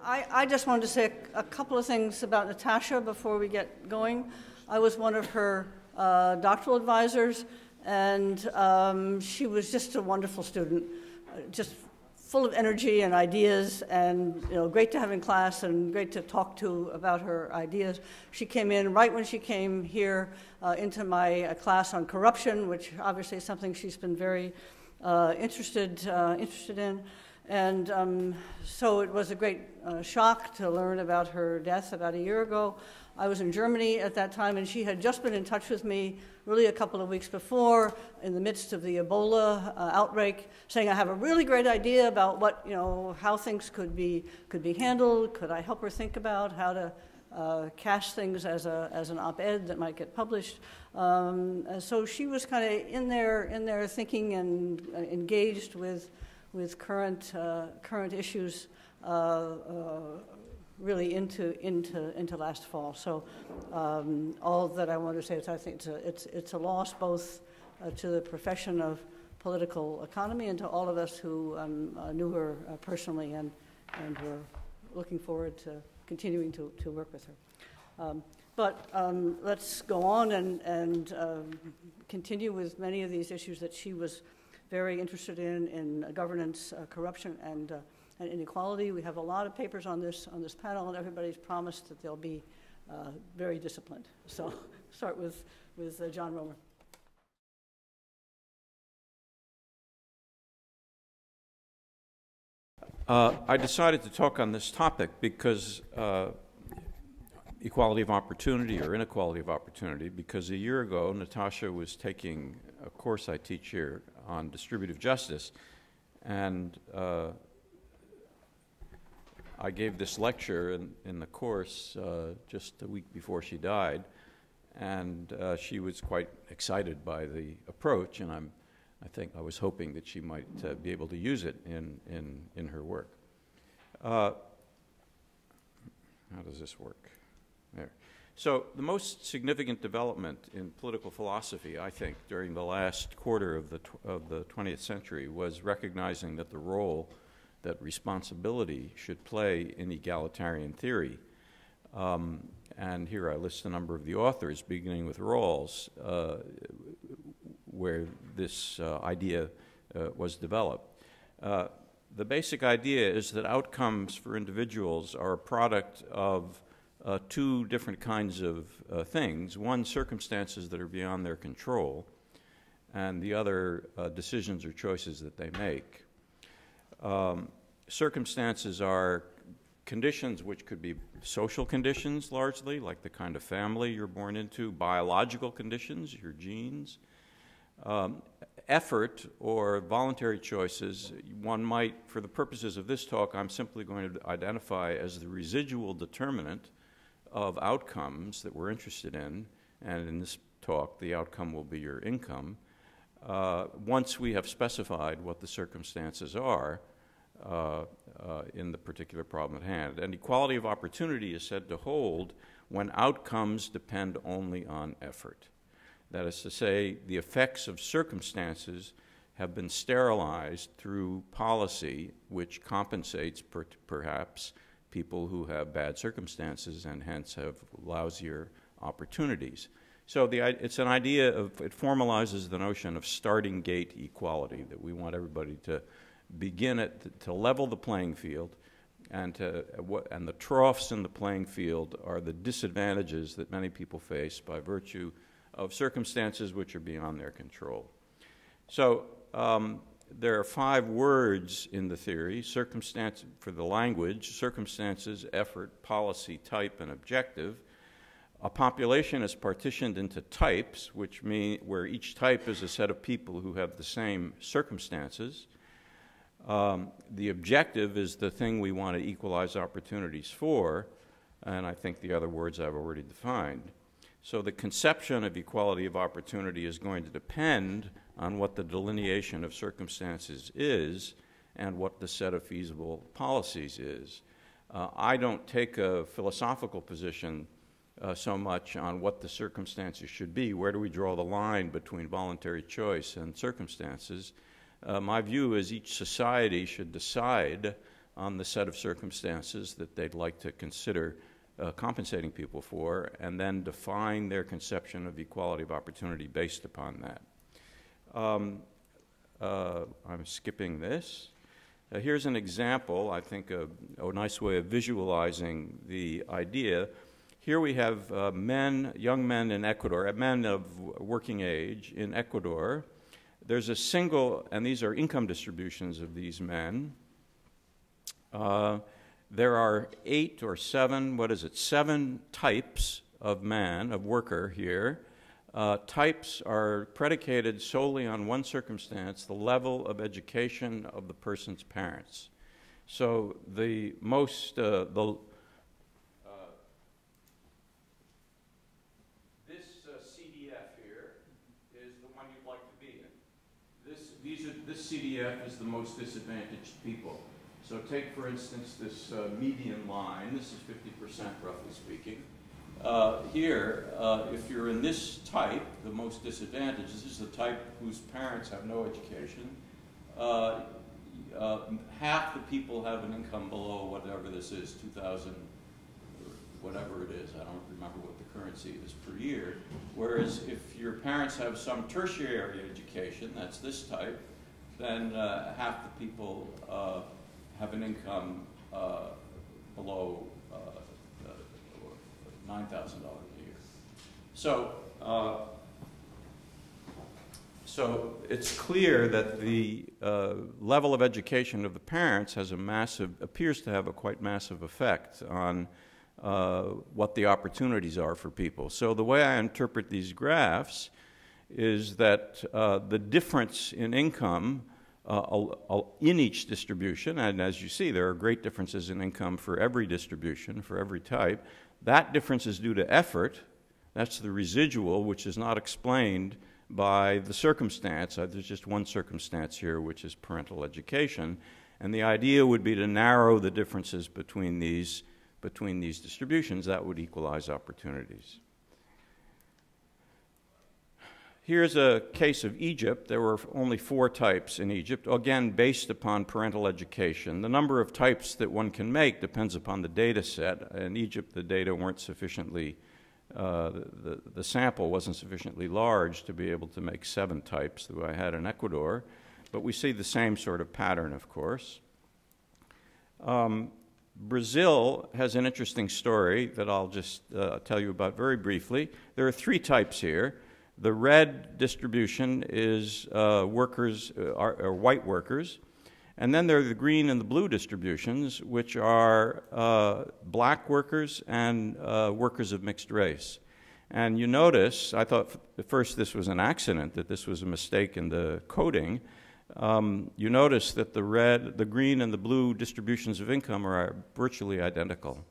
I just wanted to say a couple of things about Natasha before we get going. I was one of her doctoral advisors, and she was just a wonderful student, just full of energy and ideas, and great to have in class and great to talk to about her ideas. She came in right when she came here into my class on corruption, which obviously is something she's been very interested in. And so it was a great shock to learn about her death about a year ago. I was in Germany at that time, and she had just been in touch with me really a couple of weeks before in the midst of the Ebola outbreak, saying I have a really great idea about what, how things could be handled. Could I help her think about how to cast things as an op-ed that might get published? So she was kind of in there thinking and engaged with current issues really into last fall. So all that I want to say is I think it's a loss both to the profession of political economy and to all of us who knew her personally and were looking forward to continuing to work with her. But let's go on and continue with many of these issues that she was very interested in governance, corruption, and inequality. We have a lot of papers on this panel, and everybody's promised that they'll be very disciplined. So start with John Roemer. I decided to talk on this topic because equality of opportunity or inequality of opportunity, because a year ago Natasha was taking a course I teach here on distributive justice, and I gave this lecture in the course just a week before she died, and she was quite excited by the approach, and I was hoping that she might be able to use it in her work. How does this work? There. So the most significant development in political philosophy, I think, during the last quarter of the 20th century was recognizing that the role that responsibility should play in egalitarian theory. And here I list a number of the authors, beginning with Rawls, where this idea was developed. The basic idea is that outcomes for individuals are a product of two different kinds of things. One, circumstances that are beyond their control, and the other, decisions or choices that they make. Circumstances are conditions which could be social conditions largely, like the kind of family you're born into, biological conditions, your genes. Effort or voluntary choices, one might, for the purposes of this talk, I'm simply going to identify as the residual determinant of outcomes that we're interested in, and in this talk the outcome will be your income, once we have specified what the circumstances are in the particular problem at hand. And equality of opportunity is said to hold when outcomes depend only on effort. That is to say, the effects of circumstances have been sterilized through policy which compensates perhaps people who have bad circumstances and hence have lousier opportunities. So it's an idea of, it formalizes the notion of starting gate equality, that we want everybody to begin to level the playing field, and the troughs in the playing field are the disadvantages that many people face by virtue of circumstances which are beyond their control. So there are 5 words in the theory: circumstance for the language, circumstances, effort, policy, type, and objective. A population is partitioned into types, which mean where each type is a set of people who have the same circumstances. The objective is the thing we want to equalize opportunities for, and I think the other words I've already defined. So the conception of equality of opportunity is going to depend on what the delineation of circumstances is and what the set of feasible policies is. I don't take a philosophical position so much on what the circumstances should be. Where do we draw the line between voluntary choice and circumstances? My view is each society should decide on the set of circumstances that they'd like to consider compensating people for, and then define their conception of equality of opportunity based upon that. I'm skipping this. Here's an example, I think, a nice way of visualizing the idea. Here we have young men in Ecuador, men of working age in Ecuador. There's a single, and these are income distributions of these men. There are 8 or 7, 7 types of man, of worker here. Types are predicated solely on one circumstance, the level of education of the person's parents. So the most, this CDF here is the one you'd like to be in. This CDF is the most disadvantaged people. So take, for instance, this median line. This is 50%, roughly speaking. Here, if you're in this type, the most disadvantaged, this is the type whose parents have no education. Half the people have an income below whatever this is, 2,000, whatever it is. I don't remember what the currency is per year. Whereas if your parents have some tertiary education, that's this type, then half the people have an income below $9,000 a year. So, so it's clear that the level of education of the parents has appears to have a quite massive effect on what the opportunities are for people. So the way I interpret these graphs is that the difference in income in each distribution, and as you see, there are great differences in income for every distribution, for every type. That difference is due to effort. That's the residual, which is not explained by the circumstance. There's just one circumstance here, which is parental education. And the idea would be to narrow the differences between these distributions. That would equalize opportunities. Here's a case of Egypt. There were only 4 types in Egypt, again, based upon parental education. The number of types that one can make depends upon the data set. In Egypt, the data weren't sufficiently, the sample wasn't sufficiently large to be able to make 7 types that I had in Ecuador. But we see the same sort of pattern, of course. Brazil has an interesting story that I'll just tell you about very briefly. There are 3 types here. The red distribution is workers, or white workers. And then there are the green and the blue distributions, which are black workers and workers of mixed race. And you notice, I thought at first this was an accident, that this was a mistake in the coding. You notice that the green and the blue distributions of income are virtually identical.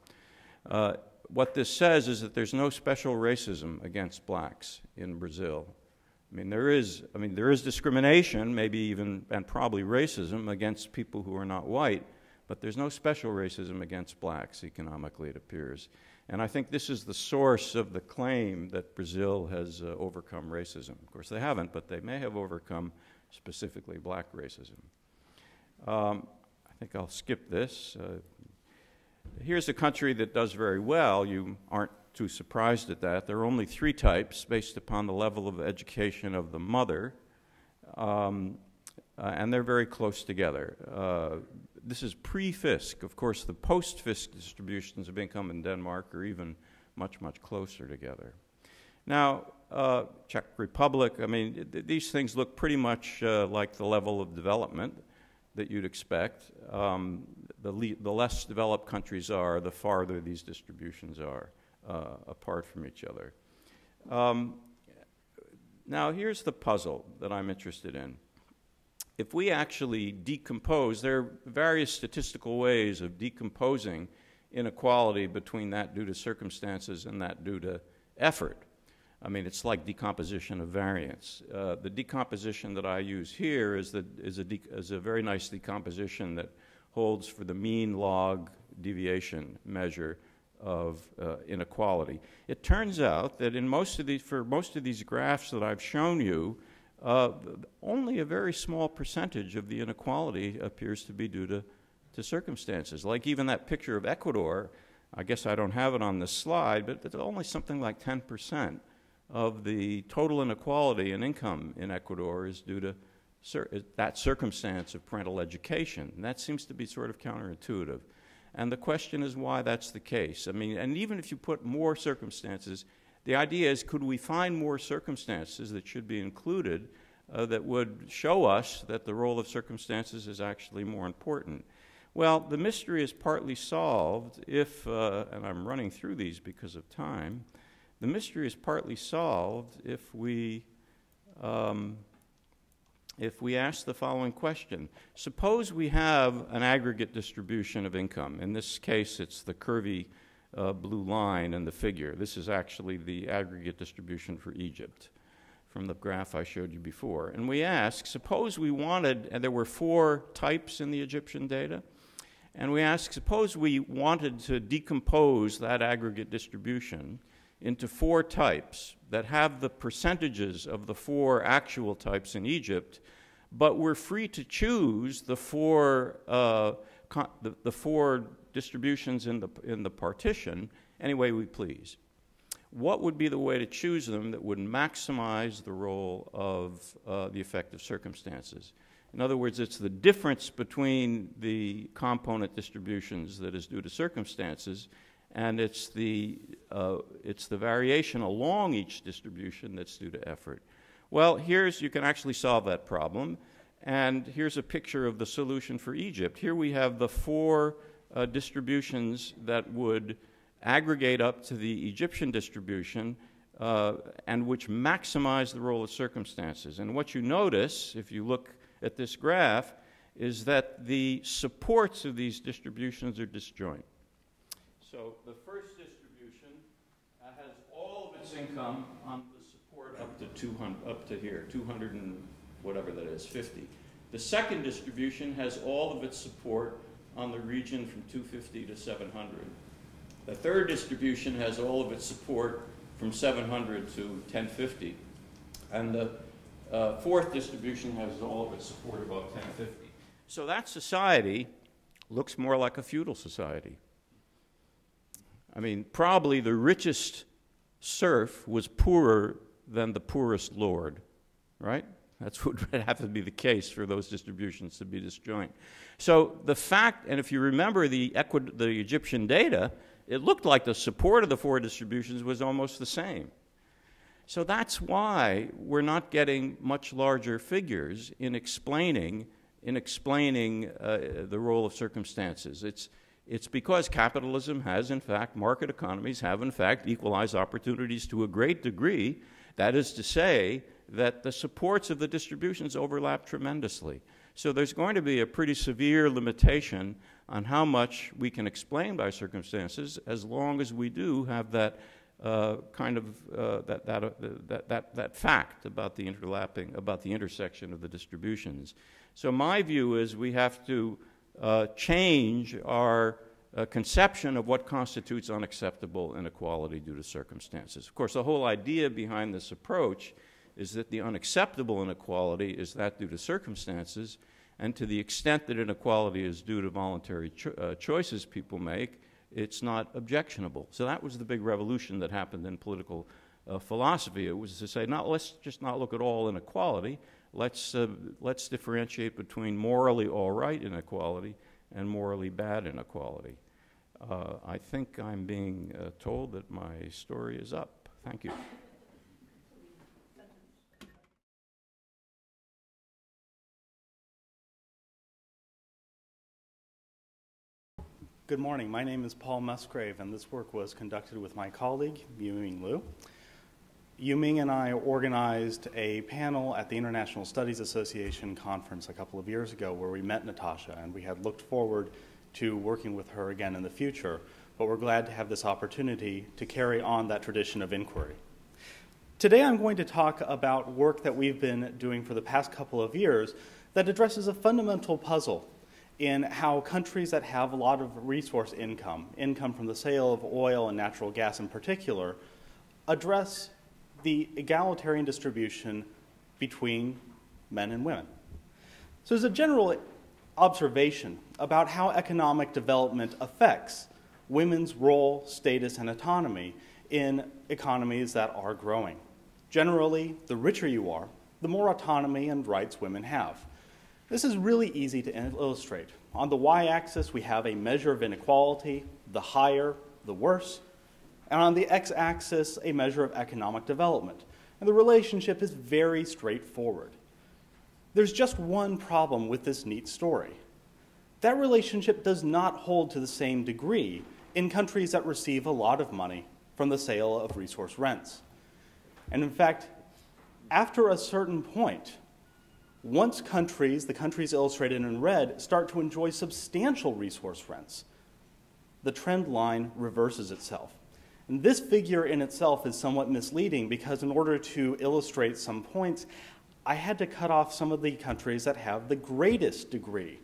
What this says is that there's no special racism against blacks in Brazil. I mean, there is discrimination, maybe even, and probably racism against people who are not white, but there's no special racism against blacks economically, it appears. And I think this is the source of the claim that Brazil has overcome racism. Of course, they haven't, but they may have overcome specifically black racism. I think I'll skip this. Here's a country that does very well. You aren't too surprised at that. There are only 3 types based upon the level of education of the mother, and they're very close together. This is pre-Fisk. Of course, the post-Fisk distributions of income in Denmark are even much, much closer together. Now, Czech Republic, I mean, these things look pretty much like the level of development that you'd expect. The less developed countries are, the farther these distributions are apart from each other. Now, here's the puzzle that I'm interested in. If we actually decompose, there are various statistical ways of decomposing inequality between that due to circumstances and that due to effort. I mean, it's like decomposition of variance. The decomposition that I use here is a very nice decomposition that holds for the mean log deviation measure of inequality. It turns out that for most of these graphs that I've shown you, only a very small percentage of the inequality appears to be due to circumstances. Like even that picture of Ecuador, I guess I don't have it on this slide, but it's only something like 10% of the total inequality in income in Ecuador is due to that circumstance of parental education. And that seems to be sort of counterintuitive. And the question is why that's the case. I mean, and even if you put more circumstances, the idea is, could we find more circumstances that should be included that would show us that the role of circumstances is actually more important? Well, the mystery is partly solved if, and I'm running through these because of time, the mystery is partly solved if we ask the following question. Suppose we have an aggregate distribution of income. In this case, it's the curvy blue line in the figure. This is actually the aggregate distribution for Egypt from the graph I showed you before. And we ask, suppose we wanted, and there were 4 types in the Egyptian data, and we ask, suppose we wanted to decompose that aggregate distribution into 4 types that have the percentages of the 4 actual types in Egypt, but we're free to choose the 4 distributions in the partition any way we please. What would be the way to choose them that would maximize the role of the effective circumstances? In other words, it's the difference between the component distributions that is due to circumstances, and it's the variation along each distribution that's due to effort. Well, you can actually solve that problem, and here's a picture of the solution for Egypt. Here we have the 4 distributions that would aggregate up to the Egyptian distribution and which maximize the role of circumstances. And what you notice, if you look at this graph, is that the supports of these distributions are disjoint. So the first distribution has all of its income on the support up to 200, up to here, 200 and whatever that is, 50. The second distribution has all of its support on the region from 250 to 700. The third distribution has all of its support from 700 to 1050. And the fourth distribution has all of its support above 1050. So that society looks more like a feudal society. I mean, probably the richest serf was poorer than the poorest lord, right? That's what would have to be the case for those distributions to be disjoint. So the fact, and if you remember the Egyptian data, it looked like the support of the 4 distributions was almost the same. So that's why we're not getting much larger figures in explaining the role of circumstances. It's because capitalism has, in fact, market economies have, in fact, equalized opportunities to a great degree. That is to say that the supports of the distributions overlap tremendously. So there's going to be a pretty severe limitation on how much we can explain by circumstances as long as we do have that that fact about the intersection of the distributions. So my view is we have to change our conception of what constitutes unacceptable inequality due to circumstances. Of course, the whole idea behind this approach is that the unacceptable inequality is that due to circumstances, and to the extent that inequality is due to voluntary choices people make, it's not objectionable. So that was the big revolution that happened in political philosophy. It was to say, let's just not look at all inequality. Let's differentiate between morally all right inequality and morally bad inequality. I think I'm being told that my story is up. Thank you. Good morning. My name is Paul Musgrave, and this work was conducted with my colleague, Yu-Ming Liou. Yu-Ming and I organized a panel at the International Studies Association conference a couple of years ago where we met Natasha, and we had looked forward to working with her again in the future, but we're glad to have this opportunity to carry on that tradition of inquiry. Today I'm going to talk about work that we've been doing for the past couple of years that addresses a fundamental puzzle in how countries that have a lot of resource income from the sale of oil and natural gas in particular, address the egalitarian distribution between men and women. So as a general observation about how economic development affects women's role, status, and autonomy in economies that are growing. Generally, the richer you are, the more autonomy and rights women have. This is really easy to illustrate. On the y-axis, we have a measure of inequality. The higher, the worse. And on the x-axis, a measure of economic development. And the relationship is very straightforward. There's just one problem with this neat story. That relationship does not hold to the same degree in countries that receive a lot of money from the sale of resource rents. And in fact, after a certain point, once countries, the countries illustrated in red, start to enjoy substantial resource rents, the trend line reverses itself. And this figure in itself is somewhat misleading because in order to illustrate some points, I had to cut off some of the countries that have the greatest degree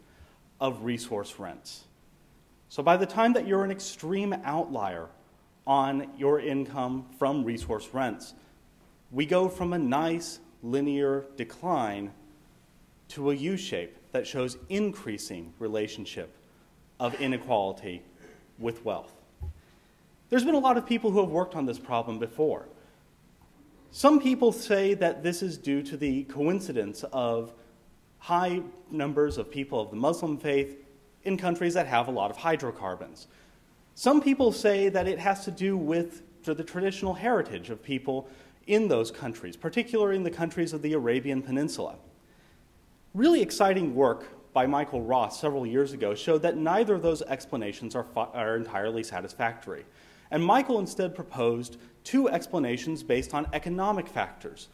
of resource rents. So by the time that you're an extreme outlier on your income from resource rents, we go from a nice linear decline to a U-shape that shows increasing relationship of inequality with wealth. There's been a lot of people who have worked on this problem before. Some people say that this is due to the coincidence of high numbers of people of the Muslim faith in countries that have a lot of hydrocarbons. Some people say that it has to do with the traditional heritage of people in those countries, particularly in the countries of the Arabian Peninsula. Really exciting work by Michael Ross several years ago showed that neither of those explanations are entirely satisfactory. And Michael instead proposed two explanations based on economic factors,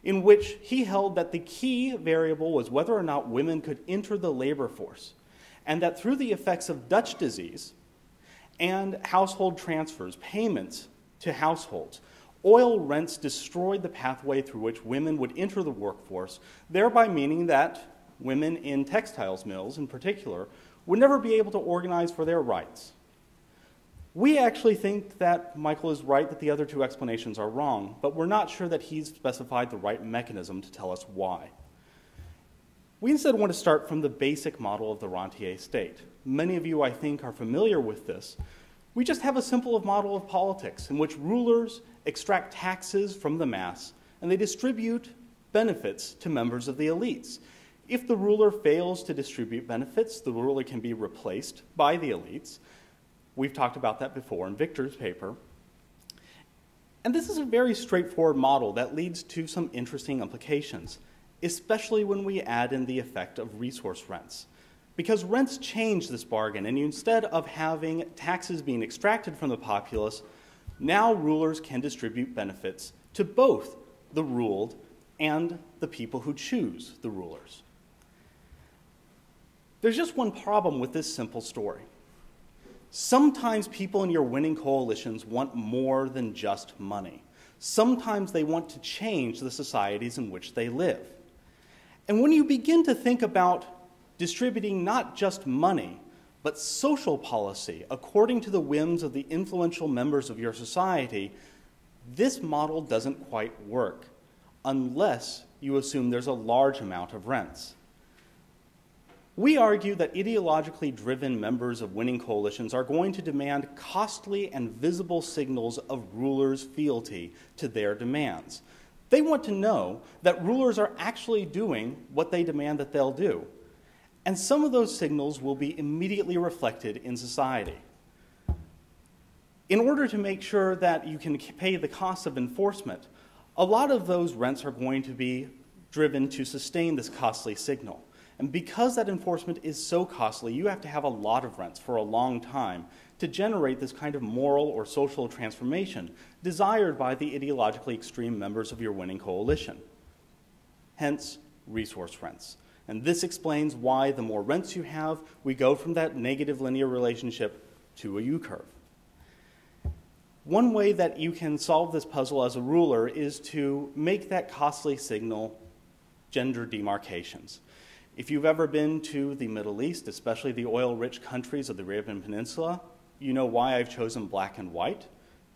in which he held that the key variable was whether or not women could enter the labor force, and that through the effects of Dutch disease and household transfers, payments to households, oil rents destroyed the pathway through which women would enter the workforce, thereby meaning that women in textiles mills in particular would never be able to organize for their rights. We actually think that Michael is right that the other two explanations are wrong, but we're not sure that he's specified the right mechanism to tell us why. We instead want to start from the basic model of the rentier state. Many of you, I think, are familiar with this. We just have a simple model of politics in which rulers extract taxes from the mass and they distribute benefits to members of the elites. If the ruler fails to distribute benefits, the ruler can be replaced by the elites. We've talked about that before in Victor's paper. And this is a very straightforward model that leads to some interesting implications, especially when we add in the effect of resource rents. Because rents change this bargain, and instead of having taxes being extracted from the populace, now rulers can distribute benefits to both the ruled and the people who choose the rulers. There's just one problem with this simple story. Sometimes people in your winning coalitions want more than just money. Sometimes they want to change the societies in which they live. And when you begin to think about distributing not just money, but social policy according to the whims of the influential members of your society, this model doesn't quite work unless you assume there's a large amount of rents. We argue that ideologically driven members of winning coalitions are going to demand costly and visible signals of rulers' fealty to their demands. They want to know that rulers are actually doing what they demand that they'll do. And some of those signals will be immediately reflected in society. In order to make sure that you can pay the cost of enforcement, a lot of those rents are going to be driven to sustain this costly signal. And because that enforcement is so costly, you have to have a lot of rents for a long time to generate this kind of moral or social transformation desired by the ideologically extreme members of your winning coalition. Hence, resource rents. And this explains why the more rents you have, we go from that negative linear relationship to a U-curve. One way that you can solve this puzzle as a ruler is to make that costly signal gender demarcations. If you've ever been to the Middle East, especially the oil-rich countries of the Arabian Peninsula, you know why I've chosen black and white.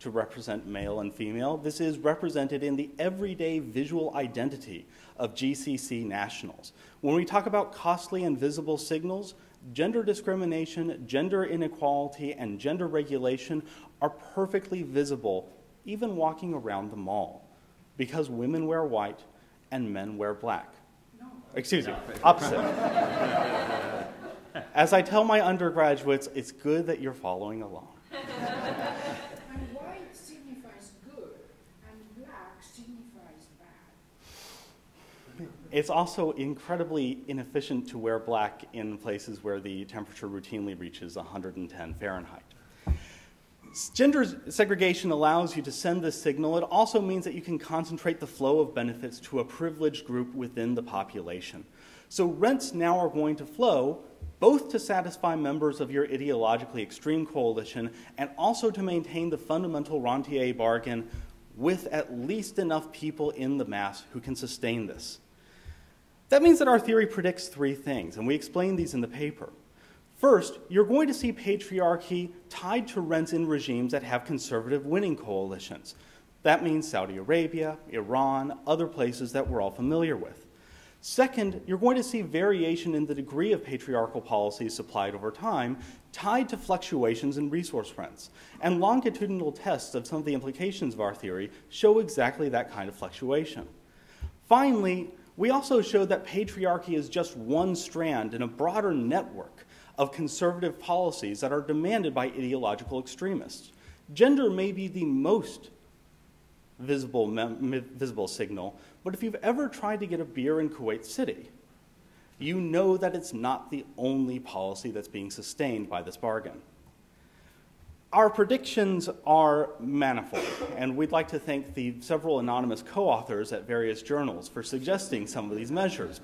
to represent male and female. This is represented in the everyday visual identity of GCC nationals. When we talk about costly and visible signals, gender discrimination, gender inequality, and gender regulation are perfectly visible even walking around the mall, because women wear white and men wear black. No. Excuse me, opposite. As I tell my undergraduates, it's good that you're following along. And white signifies good, and black signifies bad. It's also incredibly inefficient to wear black in places where the temperature routinely reaches 110 Fahrenheit. Gender segregation allows you to send this signal. It also means that you can concentrate the flow of benefits to a privileged group within the population. So rents now are going to flow both to satisfy members of your ideologically extreme coalition and also to maintain the fundamental rentier bargain with at least enough people in the mass who can sustain this. That means that our theory predicts three things, and we explain these in the paper. First, you're going to see patriarchy tied to rents in regimes that have conservative winning coalitions. That means Saudi Arabia, Iran, other places that we're all familiar with. Second, you're going to see variation in the degree of patriarchal policies supplied over time tied to fluctuations in resource rents. And longitudinal tests of some of the implications of our theory show exactly that kind of fluctuation. Finally, we also showed that patriarchy is just one strand in a broader network of conservative policies that are demanded by ideological extremists. Gender may be the most visible signal, but if you've ever tried to get a beer in Kuwait City, you know that it's not the only policy that's being sustained by this bargain. Our predictions are manifold, and we'd like to thank the several anonymous co-authors at various journals for suggesting some of these measures.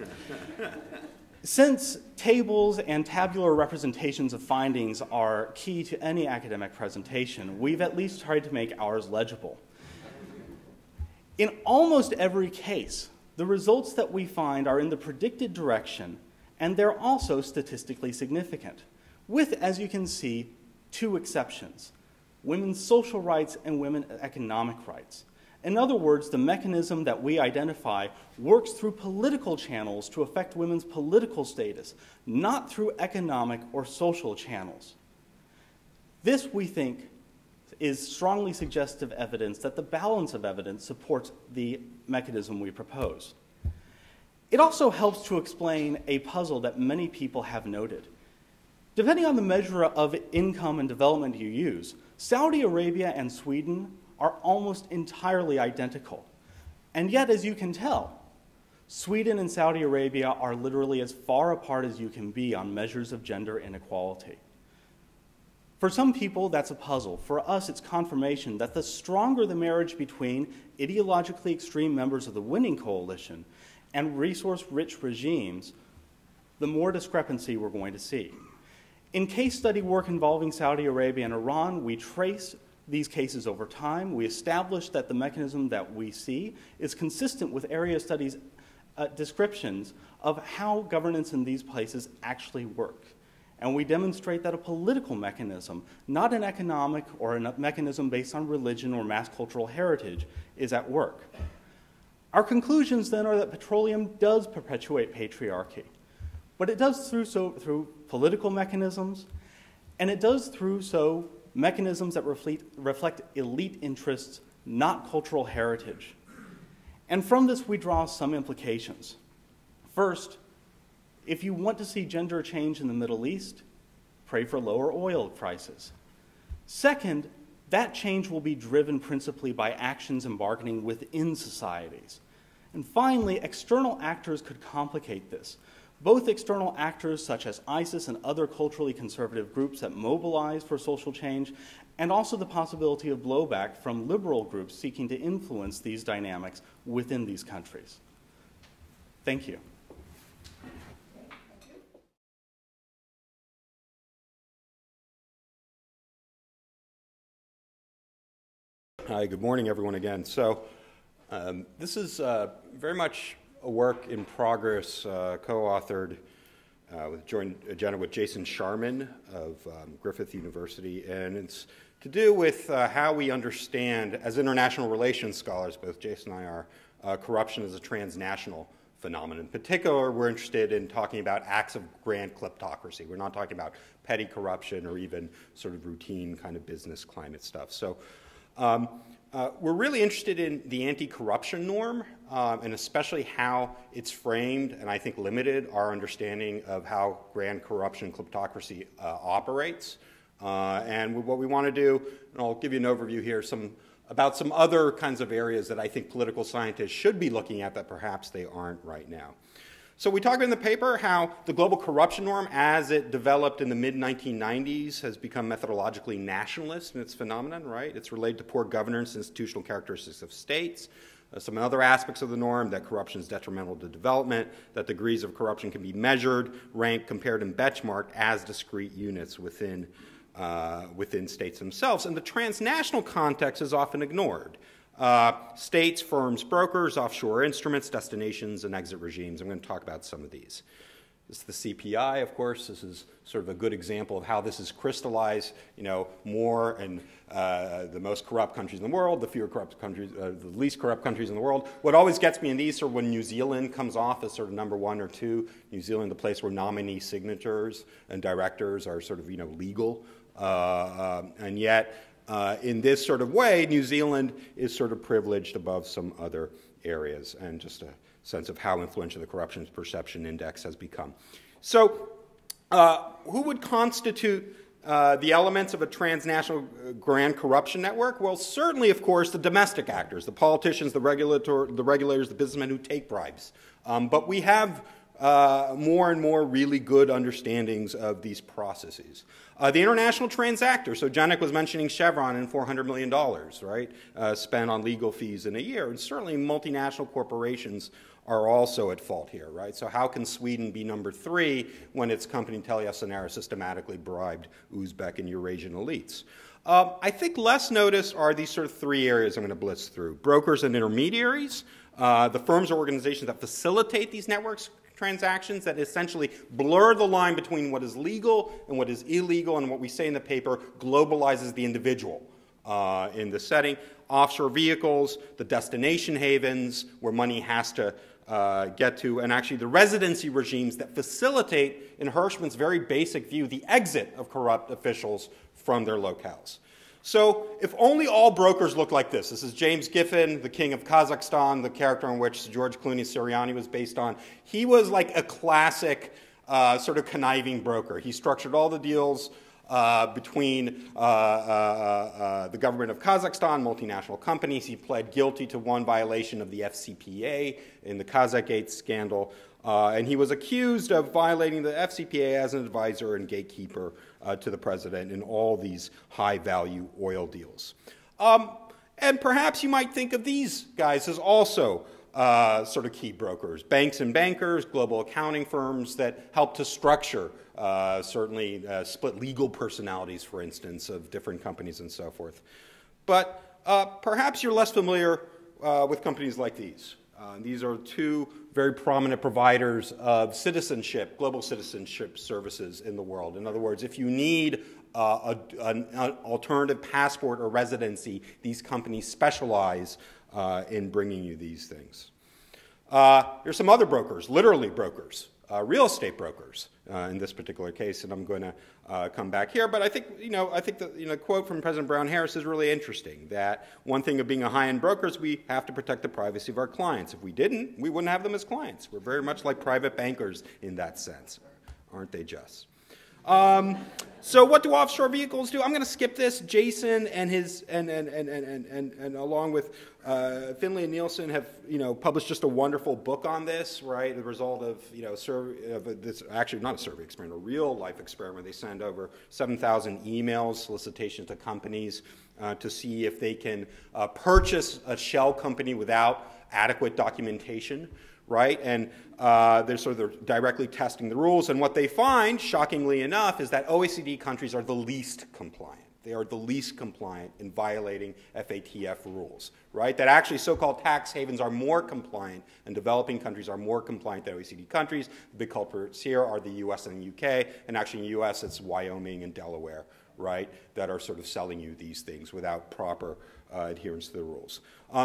Since tables and tabular representations of findings are key to any academic presentation, we've at least tried to make ours legible. In almost every case, the results that we find are in the predicted direction, and they're also statistically significant, with, as you can see, two exceptions: women's social rights and women's economic rights. In other words, the mechanism that we identify works through political channels to affect women's political status, not through economic or social channels. This, we think, is strongly suggestive evidence that the balance of evidence supports the mechanism we propose. It also helps to explain a puzzle that many people have noted. Depending on the measure of income and development you use, Saudi Arabia and Sweden are almost entirely identical. And yet, as you can tell, Sweden and Saudi Arabia are literally as far apart as you can be on measures of gender inequality. For some people, that's a puzzle. For us, it's confirmation that the stronger the marriage between ideologically extreme members of the winning coalition and resource-rich regimes, the more discrepancy we're going to see. In case study work involving Saudi Arabia and Iran, we trace these cases over time. We establish that the mechanism that we see is consistent with area studies descriptions of how governance in these places actually work. And we demonstrate that a political mechanism, not an economic or a mechanism based on religion or mass cultural heritage, is at work. Our conclusions then are that petroleum does perpetuate patriarchy, but it does through political mechanisms, and it does through mechanisms that reflect elite interests, not cultural heritage. And from this, we draw some implications. First, if you want to see gender change in the Middle East, pray for lower oil prices. Second, that change will be driven principally by actions and bargaining within societies. And finally, external actors could complicate this. Both external actors such as ISIS and other culturally conservative groups that mobilize for social change, and also the possibility of blowback from liberal groups seeking to influence these dynamics within these countries. Thank you. Hi, good morning, everyone, again. So this is very much a work in progress, co-authored with joint agenda with Jason Sharman of Griffith University, and it's to do with how we understand, as international relations scholars, both Jason and I are, corruption as a transnational phenomenon. In particular, we're interested in talking about acts of grand kleptocracy. We're not talking about petty corruption or even sort of routine kind of business climate stuff. So we're really interested in the anti-corruption norm, and especially how it's framed, and I think limited our understanding of how grand corruption kleptocracy operates. And what we want to do, and I'll give you an overview here, about some other kinds of areas that I think political scientists should be looking at that perhaps they aren't right now. So we talk in the paper how the global corruption norm, as it developed in the mid-1990s, has become methodologically nationalist in its phenomenon, right? It's related to poor governance and institutional characteristics of states. Some other aspects of the norm, that corruption is detrimental to development, that degrees of corruption can be measured, ranked, compared, and benchmarked as discrete units within states themselves. And the transnational context is often ignored. States, firms, brokers, offshore instruments, destinations, and exit regimes. I'm going to talk about some of these. This is the CPI, of course. This is sort of a good example of how this is crystallized, more in the most corrupt countries in the world, the fewer corrupt countries, the least corrupt countries in the world. What always gets me in these are when New Zealand comes off as sort of number 1 or 2. New Zealand, the place where nominee signatures and directors are sort of, legal. And yet, in this sort of way, New Zealand is sort of privileged above some other areas, and just a sense of how influential the Corruption Perception Index has become. So, who would constitute the elements of a transnational grand corruption network? Well, certainly, of course, the domestic actors, the politicians, the regulators, the businessmen who take bribes. But we have more and more really good understandings of these processes. The international transactor, so Janek was mentioning Chevron and $400 million, right, spent on legal fees in a year. And certainly multinational corporations are also at fault here, right? So how can Sweden be number 3 when its company TeliaSonera systematically bribed Uzbek and Eurasian elites? I think less noticed are these sort of 3 areas I'm going to blitz through. Brokers and intermediaries, the firms or organizations that facilitate these networks, transactions that essentially blur the line between what is legal and what is illegal, and what we say in the paper globalizes the individual in the setting. Offshore vehicles, the destination havens where money has to get to, and actually the residency regimes that facilitate, in Hirschman's very basic view, the exit of corrupt officials from their locales. So if only all brokers look like this. This is James Giffen, the king of Kazakhstan, the character on which George Clooney's Siriani was based on. He was like a classic sort of conniving broker. He structured all the deals between the government of Kazakhstan, multinational companies. He pled guilty to 1 violation of the FCPA in the Kazakhgate scandal. And he was accused of violating the FCPA as an advisor and gatekeeper to the president in all these high-value oil deals. And perhaps you might think of these guys as also sort of key brokers, banks and bankers, global accounting firms that help to structure, certainly split legal personalities, for instance, of different companies and so forth. But perhaps you're less familiar with companies like these. These are 2 very prominent providers of citizenship, global citizenship services in the world. In other words, if you need an alternative passport or residency, these companies specialize in bringing you these things. There's some other brokers, literally brokers, real estate brokers in this particular case, and I'm going to come back here. But I think, the quote from President Brown Harris is really interesting, that one thing of being a high-end broker is we have to protect the privacy of our clients. If we didn't, we wouldn't have them as clients. We're very much like private bankers in that sense, aren't they just? So what do offshore vehicles do? I'm going to skip this. Jason and his and along with Finley and Nielsen have published just a wonderful book on this, right? The result of this, actually not a survey experiment, a real life experiment. They send over 7,000 emails, solicitations to companies to see if they can purchase a shell company without adequate documentation. Right? And they're directly testing the rules. And what they find, shockingly enough, is that OECD countries are the least compliant. They are the least compliant in violating FATF rules. Right? That actually so-called tax havens are more compliant, and developing countries are more compliant than OECD countries. The big culprits here are the US and the UK. And actually in the US, it's Wyoming and Delaware. right, that are sort of selling you these things without proper adherence to the rules.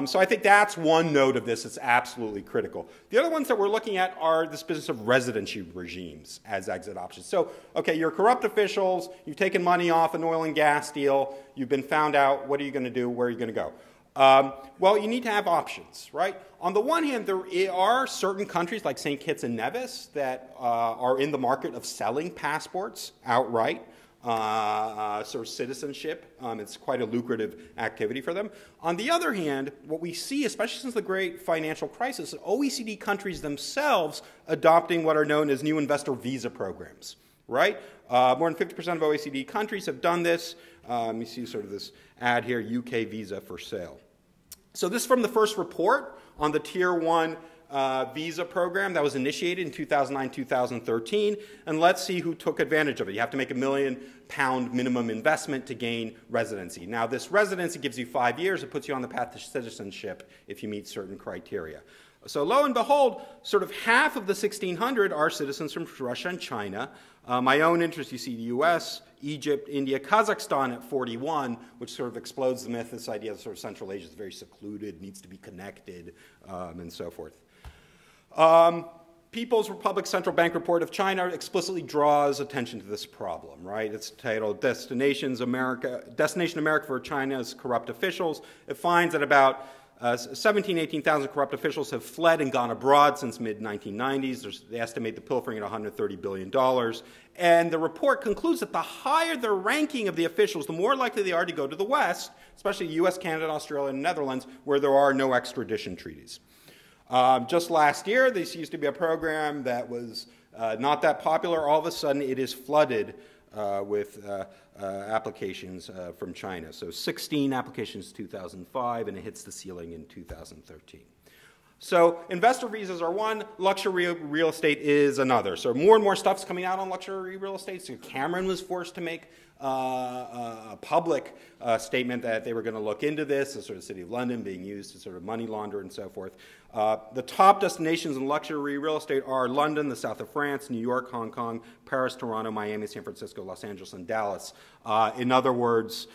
So I think that's one note of this that's absolutely critical. The other ones that we're looking at are this business of residency regimes as exit options. So, okay, you're corrupt officials, you've taken money off an oil and gas deal, you've been found out, what are you going to do, where are you going to go? Well, you need to have options, right? On the one hand, there are certain countries like St. Kitts and Nevis that are in the market of selling passports outright. Sort of citizenship. It's quite a lucrative activity for them. On the other hand, what we see, especially since the great financial crisis, OECD countries themselves adopting what are known as new investor visa programs, right? More than 50% of OECD countries have done this. You see sort of this ad here, UK visa for sale. So this is from the first report on the Tier 1 visa program that was initiated in 2009-2013, and let's see who took advantage of it. You have to make £1 million minimum investment to gain residency. Now, this residency gives you 5 years. It puts you on the path to citizenship if you meet certain criteria. So lo and behold, sort of half of the 1,600 are citizens from Russia and China. My own interest, you see the US, Egypt, India, Kazakhstan at 41, which sort of explodes the myth, this idea of sort of Central Asia is very secluded, needs to be connected, and so forth. People's Republic Central Bank Report of China explicitly draws attention to this problem, right? It's titled Destination America for China's Corrupt Officials. It finds that about 18,000 corrupt officials have fled and gone abroad since mid-1990s. They estimate the pilfering at $130 billion. And the report concludes that the higher the ranking of the officials, the more likely they are to go to the West, especially US, Canada, Australia, and Netherlands, where there are no extradition treaties. Just last year, this used to be a program that was not that popular. All of a sudden, it is flooded with applications from China. So 16 applications in 2005, and it hits the ceiling in 2013. So investor visas are one, luxury real estate is another. So more and more stuff's coming out on luxury real estate. So Cameron was forced to make a public statement that they were going to look into this, the sort of City of London being used to sort of money launder and so forth. The top destinations in luxury real estate are London, the south of France, New York, Hong Kong, Paris, Toronto, Miami, San Francisco, Los Angeles, and Dallas. In other words,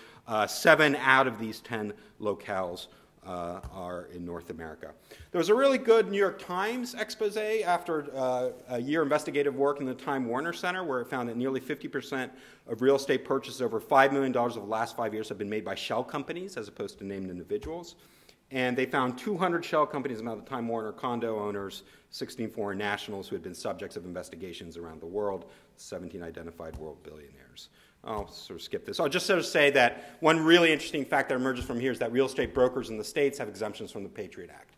7 out of these 10 locales are in North America. There was a really good New York Times expose after a year investigative work in the Time Warner Center, where it found that nearly 50% of real estate purchases over $5 million over the last 5 years have been made by shell companies as opposed to named individuals. And they found 200 shell companies among the Time Warner condo owners, 16 foreign nationals who had been subjects of investigations around the world, 17 identified world billionaires. I'll sort of skip this. I'll just sort of say that one really interesting fact that emerges from here is that real estate brokers in the States have exemptions from the Patriot Act,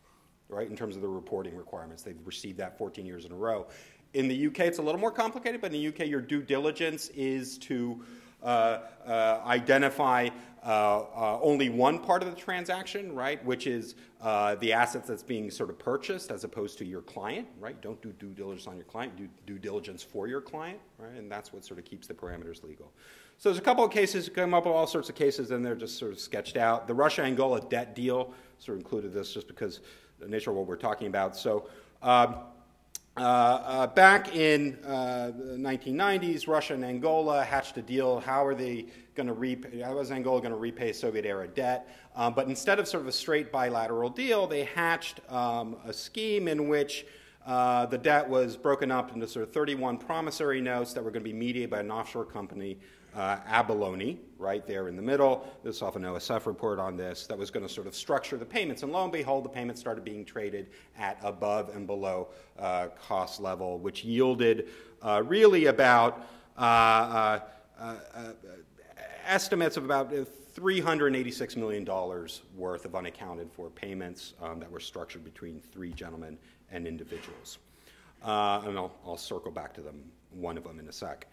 right, in terms of the reporting requirements. They've received that 14 years in a row. In the UK, it's a little more complicated, but in the UK, your due diligence is to identify only one part of the transaction, right, which is the assets that's being sort of purchased as opposed to your client, right? Don't do due diligence on your client, do due diligence for your client, right? And that's what sort of keeps the parameters legal. So there's a couple of cases, come up with all sorts of cases, and they're just sort of sketched out. The Russia-Angola debt deal sort of included this just because the nature of what we're talking about. So back in the 1990s, Russia and Angola hatched a deal. How are they going to repay? How was Angola going to repay Soviet-era debt? But instead of sort of a straight bilateral deal, they hatched a scheme in which the debt was broken up into sort of 31 promissory notes that were going to be mediated by an offshore company, Abalone, right there in the middle. There's often an OSF report on this that was going to sort of structure the payments. And lo and behold, the payments started being traded at above and below cost level, which yielded really about estimates of about $386 million worth of unaccounted for payments that were structured between 3 gentlemen and individuals. And I'll circle back to them, one of them in a sec.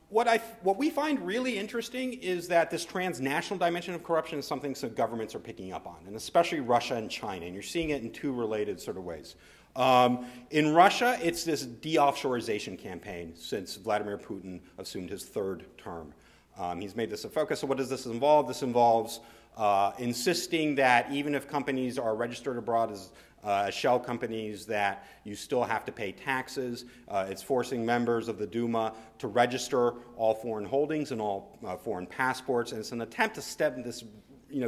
What we find really interesting is that this transnational dimension of corruption is something that governments are picking up on, and especially Russia and China, and you're seeing it in 2 related sort of ways. In Russia, it's this de-offshorization campaign since Vladimir Putin assumed his 3rd term. He's made this a focus. So what does this involve? This involves insisting that even if companies are registered abroad as shell companies that you still have to pay taxes. It's forcing members of the Duma to register all foreign holdings and all foreign passports, and it's an attempt to stem this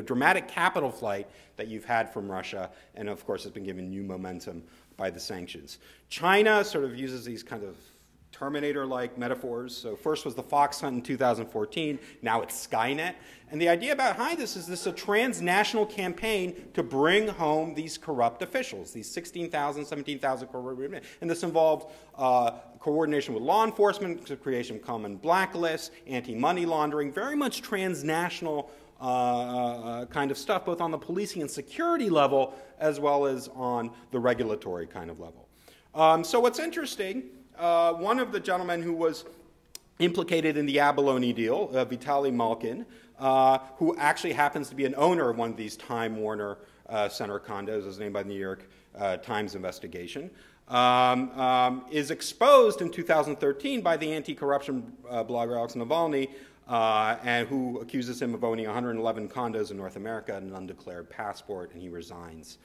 dramatic capital flight that you've had from Russia, and of course it's been given new momentum by the sanctions. China sort of uses these kind of Terminator-like metaphors. So first was the fox hunt in 2014, now it's Skynet. And the idea behind this is a transnational campaign to bring home these corrupt officials, these 16,000, 17,000 corrupt, and this involved coordination with law enforcement, creation of common blacklists, anti-money laundering, very much transnational kind of stuff, both on the policing and security level, as well as on the regulatory kind of level. So what's interesting, one of the gentlemen who was implicated in the abalone deal, Vitaly Malkin, who actually happens to be an owner of one of these Time Warner Center condos, as named by the New York Times investigation, is exposed in 2013 by the anti-corruption blogger Alex Navalny, and who accuses him of owning 111 condos in North America and an undeclared passport, and he resigns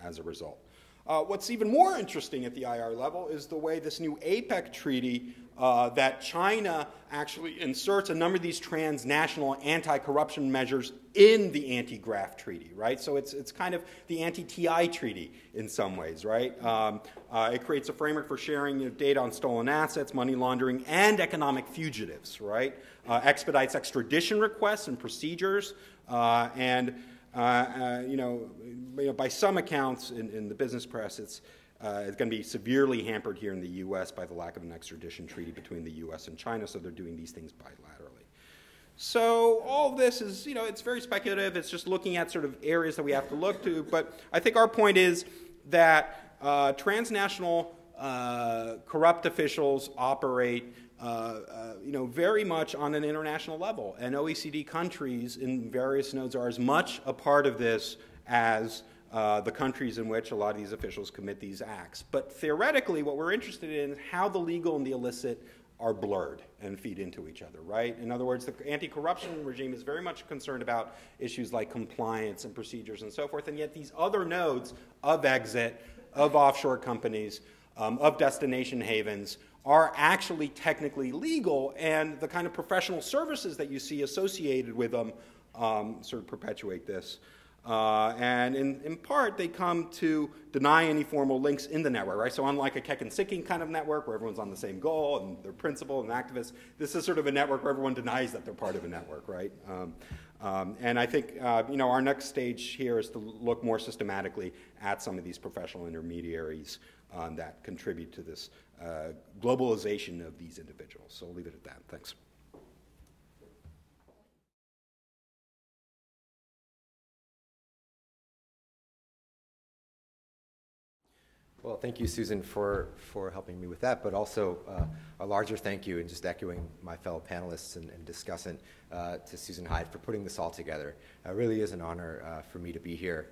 as a result. What's even more interesting at the IR level is the way this new APEC treaty that China actually inserts a number of these transnational anti-corruption measures in the anti-graft treaty, right? So it's kind of the anti-TI treaty in some ways, right? It creates a framework for sharing data on stolen assets, money laundering, and economic fugitives, right? Expedites extradition requests and procedures, and by some accounts in the business press, it's going to be severely hampered here in the U.S. by the lack of an extradition treaty between the U.S. and China, so they're doing these things bilaterally. So all of this is, it's very speculative. It's just looking at sort of areas that we have to look to. But I think our point is that transnational corrupt officials operate very much on an international level. And OECD countries in various nodes are as much a part of this as the countries in which a lot of these officials commit these acts. But theoretically, what we're interested in is how the legal and the illicit are blurred and feed into each other, right? In other words, the anti-corruption regime is very much concerned about issues like compliance and procedures and so forth, and yet these other nodes of exit, of offshore companies, of destination havens, are actually technically legal, and the kind of professional services that you see associated with them sort of perpetuate this. And in part, they come to deny any formal links in the network, right? So unlike a Keck and Sicking kind of network where everyone's on the same goal and they're principled and activists, this is sort of a network where everyone denies that they're part of a network, right? And I think our next stage here is to look more systematically at some of these professional intermediaries that contribute to this globalization of these individuals. So I'll leave it at that. Thanks. Well, thank you, Susan, for helping me with that, but also a larger thank you, and just echoing my fellow panelists and discussant, to Susan Hyde for putting this all together. It really is an honor for me to be here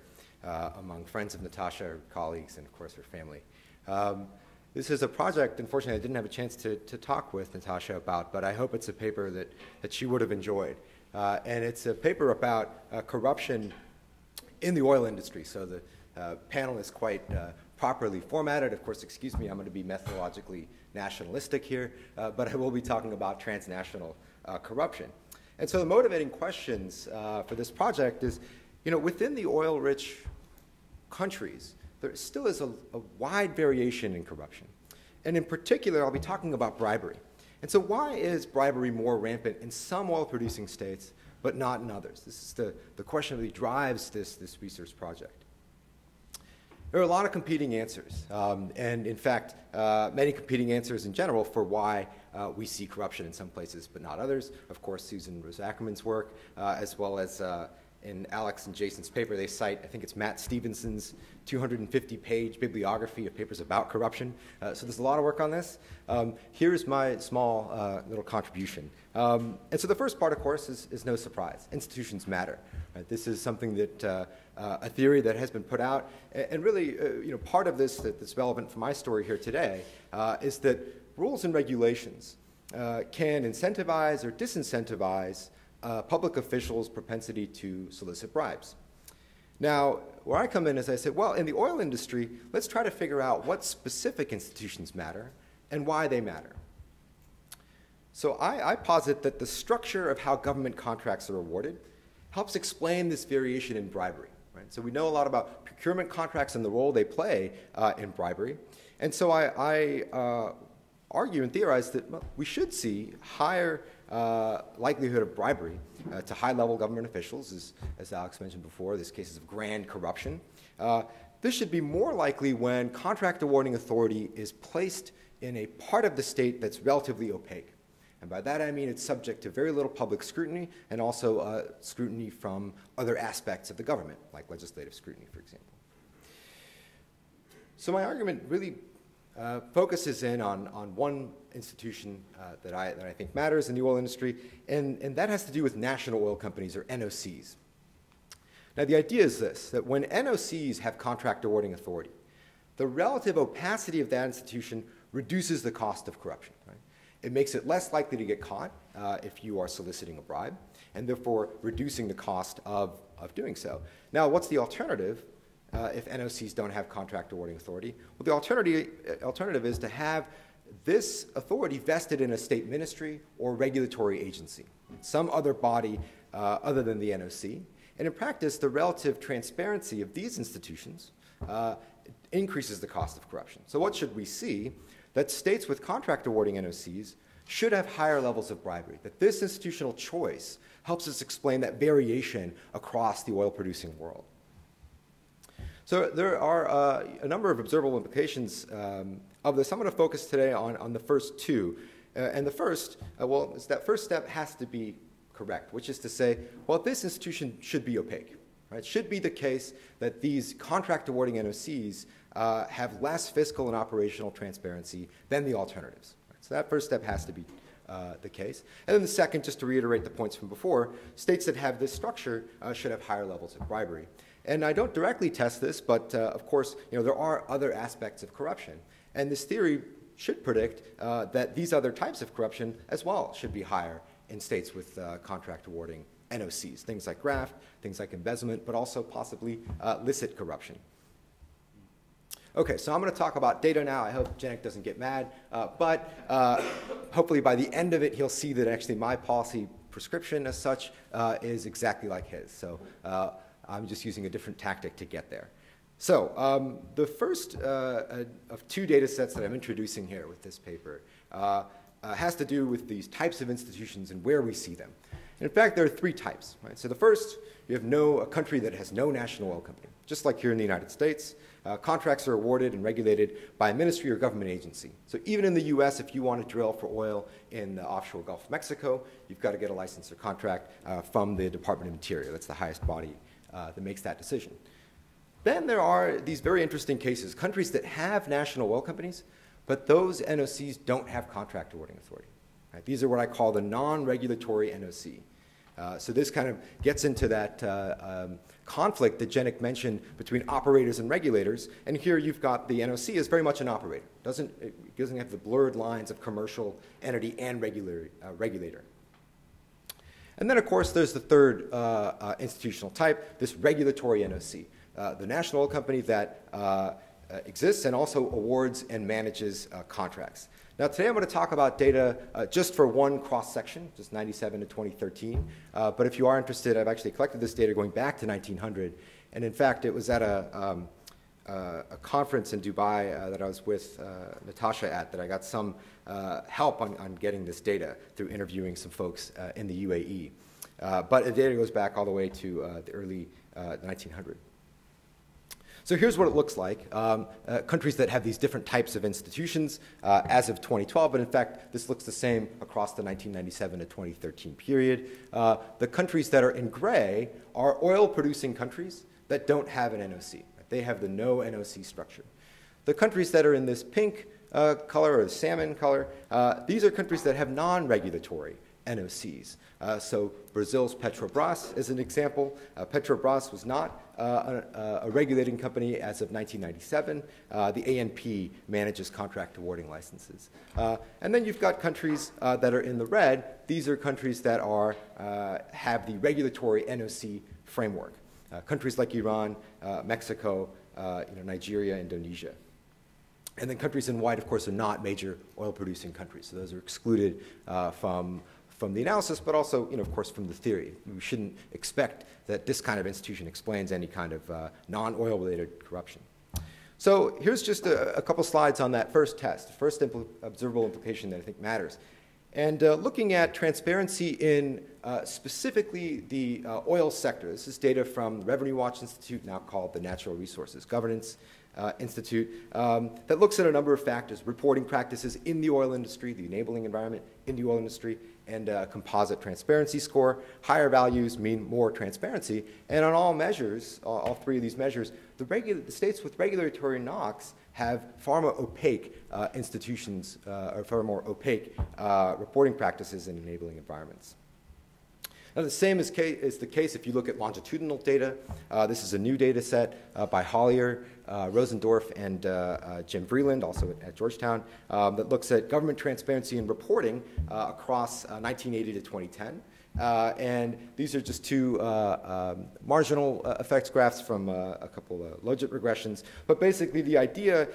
among friends of Natasha, her colleagues, and of course her family. This is a project, unfortunately, I didn't have a chance to talk with Natasha about, but I hope it's a paper that she would have enjoyed. And it's a paper about corruption in the oil industry. So the panel is quite properly formatted. Of course, excuse me, I'm going to be methodologically nationalistic here, but I will be talking about transnational corruption. And so the motivating questions for this project is, within the oil-rich countries, there still is a wide variation in corruption. And in particular, I'll be talking about bribery. And so why is bribery more rampant in some oil-producing states, but not in others? This is the question that really drives this research project. There are a lot of competing answers, and in fact, many competing answers in general for why we see corruption in some places but not others. Of course, Susan Rose-Ackerman's work, as well as in Alex and Jason's paper, they cite, I think it's Matt Stevenson's 250-page bibliography of papers about corruption. So there's a lot of work on this. Here's my small little contribution. And so the first part, of course, is no surprise. Institutions matter. Right? This is something that a theory that has been put out, and really, part of this that's relevant for my story here today is that rules and regulations can incentivize or disincentivize public officials' propensity to solicit bribes. Now, where I come in is I say, well, in the oil industry, let's try to figure out what specific institutions matter and why they matter. So I posit that the structure of how government contracts are awarded helps explain this variation in bribery. Right? So we know a lot about procurement contracts and the role they play in bribery. And so I argue and theorize that we should see higher likelihood of bribery to high-level government officials, as Alex mentioned before, this cases of grand corruption. This should be more likely when contract awarding authority is placed in a part of the state that's relatively opaque. And by that I mean it's subject to very little public scrutiny and also scrutiny from other aspects of the government, like legislative scrutiny, for example. So my argument really focuses in on one institution that I think matters in the oil industry, and that has to do with national oil companies, or NOCs. Now the idea is this, that when NOCs have contract awarding authority, the relative opacity of that institution reduces the cost of corruption. Right? It makes it less likely to get caught if you are soliciting a bribe, and therefore reducing the cost of doing so. Now, what's the alternative if NOCs don't have contract awarding authority? Well, the alternative is to have this authority vested in a state ministry or regulatory agency, some other body other than the NOC. And in practice, the relative transparency of these institutions increases the cost of corruption. So what should we see? That states with contract awarding NOCs should have higher levels of bribery, that this institutional choice helps us explain that variation across the oil-producing world. So there are a number of observable implications of this. I'm going to focus today on the first two. And the first, is that first step has to be correct, which is to say, well, this institution should be opaque. Right? It should be the case that these contract awarding NOCs have less fiscal and operational transparency than the alternatives. Right? So that first step has to be the case. And then the second, just to reiterate the points from before, states that have this structure should have higher levels of bribery. And I don't directly test this, but of course, there are other aspects of corruption. And this theory should predict that these other types of corruption as well should be higher in states with contract awarding NOCs, things like graft, things like embezzlement, but also possibly licit corruption. Okay, so I'm going to talk about data now. I hope Janek doesn't get mad, but hopefully by the end of it, he'll see that actually my policy prescription as such is exactly like his. So I'm just using a different tactic to get there. So the first of two data sets that I'm introducing here with this paper has to do with these types of institutions and where we see them. And in fact, there are three types. Right? So the first, you have a country that has no national oil company, just like here in the United States. Contracts are awarded and regulated by a ministry or government agency. So even in the US, if you want to drill for oil in the offshore Gulf of Mexico, you've got to get a license or contract from the Department of Interior. That's the highest body that makes that decision. Then there are these very interesting cases, countries that have national oil companies, but those NOCs don't have contract awarding authority. Right? These are what I call the non-regulatory NOC. So this kind of gets into that conflict that Janek mentioned between operators and regulators. And here you've got the NOC is very much an operator. It doesn't have the blurred lines of commercial entity and regulator. And then, of course, there's the third institutional type, this regulatory NOC, the national oil company that exists and also awards and manages contracts. Now, today I'm going to talk about data just for one cross-section, just 97 to 2013. But if you are interested, I've actually collected this data going back to 1900. And in fact, it was at a conference in Dubai that I was with Natasha at that I got some help on getting this data through interviewing some folks in the UAE. But the data goes back all the way to the early 1900s. So here's what it looks like. Countries that have these different types of institutions as of 2012, but in fact, this looks the same across the 1997 to 2013 period. The countries that are in gray are oil-producing countries that don't have an NOC. They have the no NOC structure. The countries that are in this pink color or the salmon color, these are countries that have non-regulatory NOCs. So Brazil's Petrobras is an example. Petrobras was not a regulating company as of 1997. The ANP manages contract awarding licenses. And then you've got countries that are in the red. These are countries that have the regulatory NOC framework. countries like Iran, Mexico, Nigeria, Indonesia. And then countries in white, of course, are not major oil-producing countries. So those are excluded from the analysis, but also, of course, from the theory. We shouldn't expect that this kind of institution explains any kind of non-oil-related corruption. So here's just a couple slides on that first test, the first observable implication that I think matters. And looking at transparency in specifically the oil sector. This is data from the Revenue Watch Institute, now called the Natural Resources Governance Institute, that looks at a number of factors: reporting practices in the oil industry, the enabling environment in the oil industry, and a composite transparency score. Higher values mean more transparency. And on all measures, all three of these measures, the states with regulatory NOCs have far more opaque institutions or far more opaque reporting practices in enabling environments. Now, the same is the case if you look at longitudinal data. This is a new data set by Hollier, Rosendorf, and Jim Vreeland, also at Georgetown, that looks at government transparency and reporting across 1980 to 2010. And these are just two marginal effects graphs from a couple of logit regressions. But basically, the idea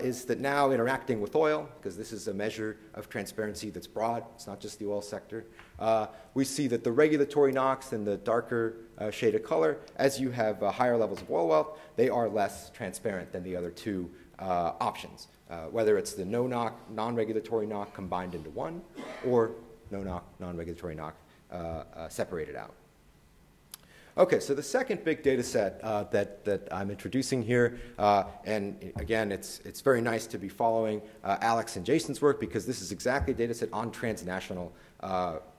is that now interacting with oil, because this is a measure of transparency that's broad, it's not just the oil sector, we see that the regulatory NOCs in the darker shade of color, as you have higher levels of oil wealth, they are less transparent than the other two options, whether it's the no NOC, non-regulatory NOC combined into one, or no NOC, non-regulatory NOC separated out. Okay, so the second big data set that I'm introducing here, and again, it's very nice to be following Alex and Jason's work, because this is exactly a data set on transnational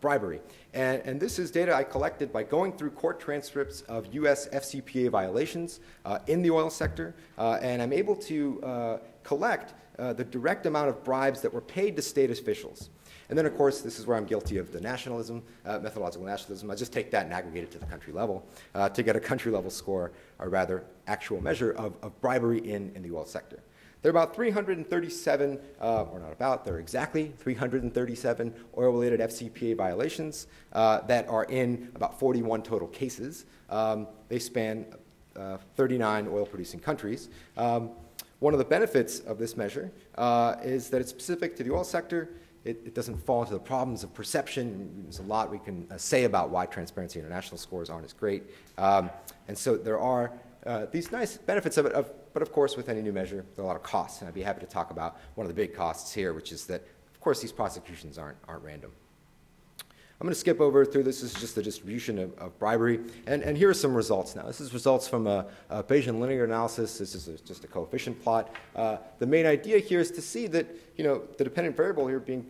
bribery. And this is data I collected by going through court transcripts of US FCPA violations in the oil sector, and I'm able to collect the direct amount of bribes that were paid to state officials. And then, of course, this is where I'm guilty of the nationalism, methodological nationalism. I just take that and aggregate it to the country level to get a country level score, or rather actual measure of bribery in the oil sector. There are about 337, or not about, there are exactly 337 oil-related FCPA violations that are in about 41 total cases. They span 39 oil-producing countries. One of the benefits of this measure is that it's specific to the oil sector. It doesn't fall into the problems of perception. There's a lot we can say about why Transparency International scores aren't as great. And so there are these nice benefits of it, but of course, with any new measure, there are a lot of costs. And I'd be happy to talk about one of the big costs here, which is that, of course, these prosecutions aren't random. I'm going to skip over through this. This is just the distribution of bribery. And here are some results now. This is results from a Bayesian linear analysis. This is just a coefficient plot. The main idea here is to see that, the dependent variable here being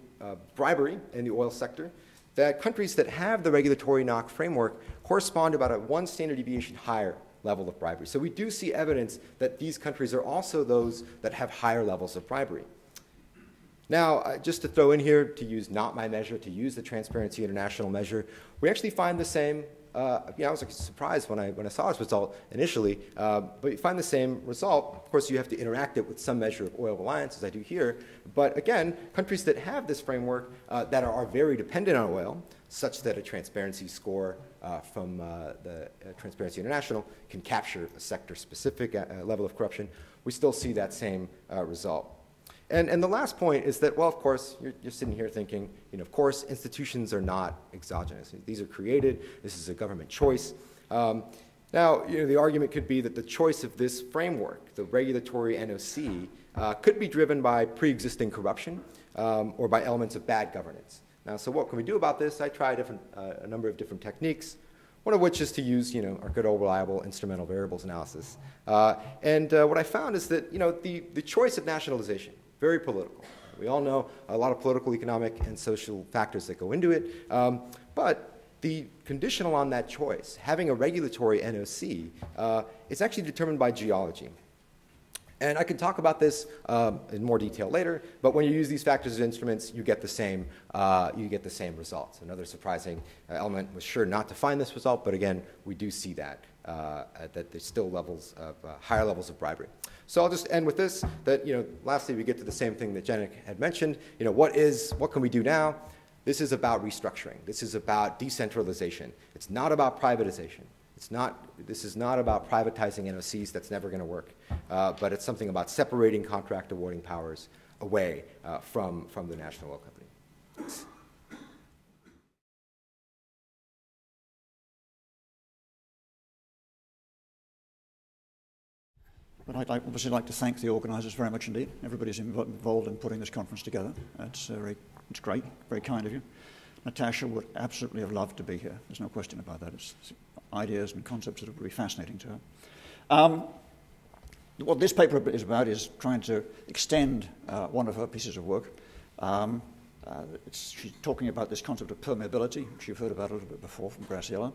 bribery in the oil sector, that countries that have the regulatory NOC framework correspond to about a 1 standard deviation higher level of bribery. So we do see evidence that these countries are also those that have higher levels of bribery. Now, just to throw in here, to use not my measure, to use the Transparency International measure, we actually find the same. I was surprised when I saw this result initially, but you find the same result. Of course, you have to interact it with some measure of oil reliance, as I do here. But again, countries that have this framework that are very dependent on oil, such that a transparency score from the Transparency International can capture a sector-specific level of corruption, we still see that same result. And the last point is that, well, of course, you're sitting here thinking, of course, institutions are not exogenous. These are created. This is a government choice. Now, the argument could be that the choice of this framework, the regulatory NOC, could be driven by pre-existing corruption or by elements of bad governance. Now, so what can we do about this? I tried a number of different techniques, one of which is to use, our good old reliable instrumental variables analysis. And what I found is that, the choice of nationalization, very political. We all know a lot of political, economic, and social factors that go into it. But the conditional on that choice, having a regulatory NOC, is actually determined by geology. And I can talk about this in more detail later, but when you use these factors as instruments, you get the same results. Another surprising element was sure not to find this result, but again, we do see that there's still higher levels of bribery. So I'll just end with this, that, lastly, we get to the same thing that Jenik had mentioned. What can we do now? This is about restructuring. This is about decentralization. It's not about privatization. This is not about privatizing NOCs. That's never going to work. But it's something about separating contract awarding powers away from the national oil company. Thanks. But I'd obviously like to thank the organisers very much indeed. Everybody's involved in putting this conference together. It's great, very kind of you. Natasha would absolutely have loved to be here. There's no question about that. It's ideas and concepts that would be fascinating to her. What this paper is about is trying to extend one of her pieces of work. She's talking about this concept of permeability, which you've heard about a little bit before from Graciela.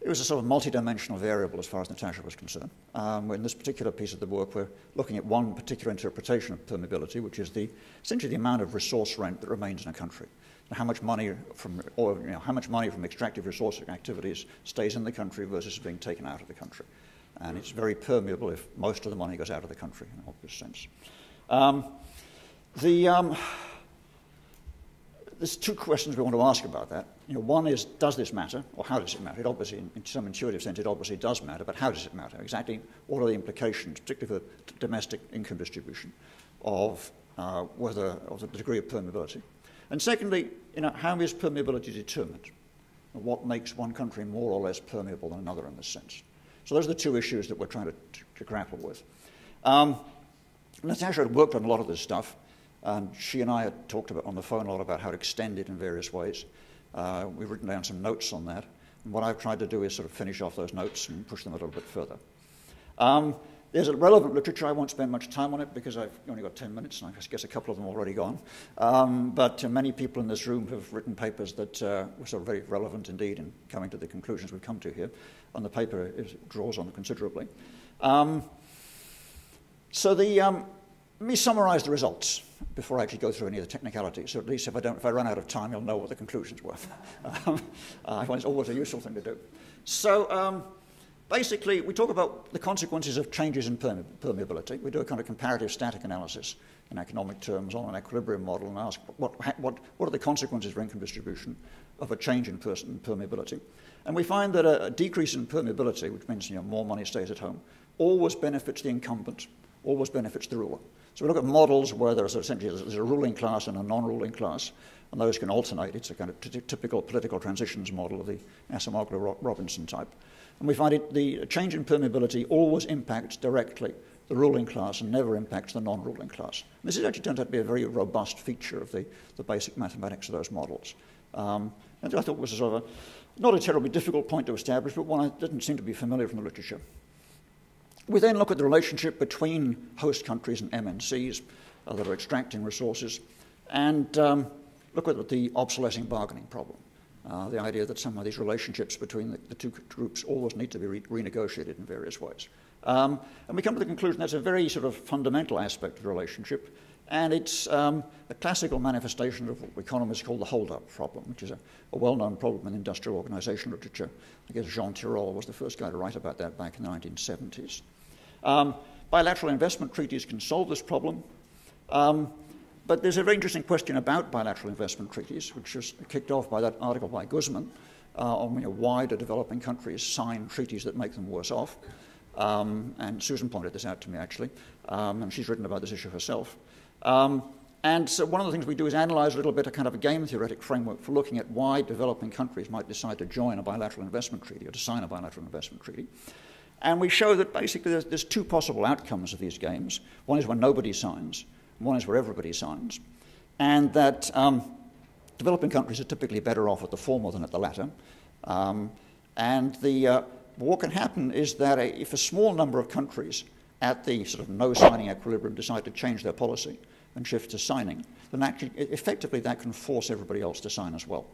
It was a sort of multi-dimensional variable as far as Natasha was concerned. In this particular piece of the work, we're looking at one particular interpretation of permeability, which is essentially the amount of resource rent that remains in a country. How much money from oil, how much money from extractive resource activities stays in the country versus being taken out of the country. And it's very permeable if most of the money goes out of the country in an obvious sense. There's two questions we want to ask about that. One is, does this matter, or how does it matter? It obviously, in some intuitive sense, it obviously does matter, but how does it matter? Exactly what are the implications, particularly for domestic income distribution, of the degree of permeability? And secondly, how is permeability determined? What makes one country more or less permeable than another in this sense? So those are the two issues that we're trying to grapple with. Natasha had worked on a lot of this stuff. And she and I had talked on the phone a lot about how to extend it in various ways. We've written down some notes on that. And what I've tried to do is sort of finish off those notes and push them a little bit further. There's a relevant literature. I won't spend much time on it because I've only got 10 minutes, and I guess a couple of them are already gone. But many people in this room have written papers that were sort of very relevant indeed in coming to the conclusions we've come to here. And the paper draws on considerably. Let me summarize the results before I actually go through any of the technicalities. So at least if I run out of time, you'll know what the conclusions were. I find it's always a useful thing to do. So basically, we talk about the consequences of changes in permeability. We do a kind of comparative static analysis in economic terms on an equilibrium model and ask what are the consequences for income distribution of a change in permeability. And we find that a decrease in permeability, which means more money stays at home, always benefits the incumbent, always benefits the ruler. So we look at models where there's a ruling class and a non-ruling class, and those can alternate. It's a kind of typical political transitions model of the Acemoglu-Robinson type. And we find the change in permeability always impacts directly the ruling class and never impacts the non-ruling class. And this actually turns out to be a very robust feature of the basic mathematics of those models. And I thought was sort of not a terribly difficult point to establish, but one that didn't seem to be familiar from the literature. We then look at the relationship between host countries and MNCs that are extracting resources, and look at the obsolescing bargaining problem. The idea that some of these relationships between the two groups always need to be renegotiated in various ways. And we come to the conclusion that's a very sort of fundamental aspect of the relationship, and it's a classical manifestation of what economists call the Holdup Problem, which is a well-known problem in industrial organization literature. I guess Jean Tirole was the first guy to write about that back in the 1970s. Bilateral investment treaties can solve this problem, but there's a very interesting question about bilateral investment treaties, which was kicked off by that article by Guzman on why do developing countries sign treaties that make them worse off. And Susan pointed this out to me, actually, and she's written about this issue herself. And so one of the things we do is analyze a little bit a kind of a game theoretic framework for looking at why developing countries might decide to join a bilateral investment treaty or to sign a bilateral investment treaty. And we show that basically there's two possible outcomes of these games. One is when nobody signs, and one is where everybody signs. And that developing countries are typically better off at the former than at the latter. What can happen is that if a small number of countries at the sort of no-signing equilibrium decide to change their policy and shift to signing, then actually effectively that can force everybody else to sign as well.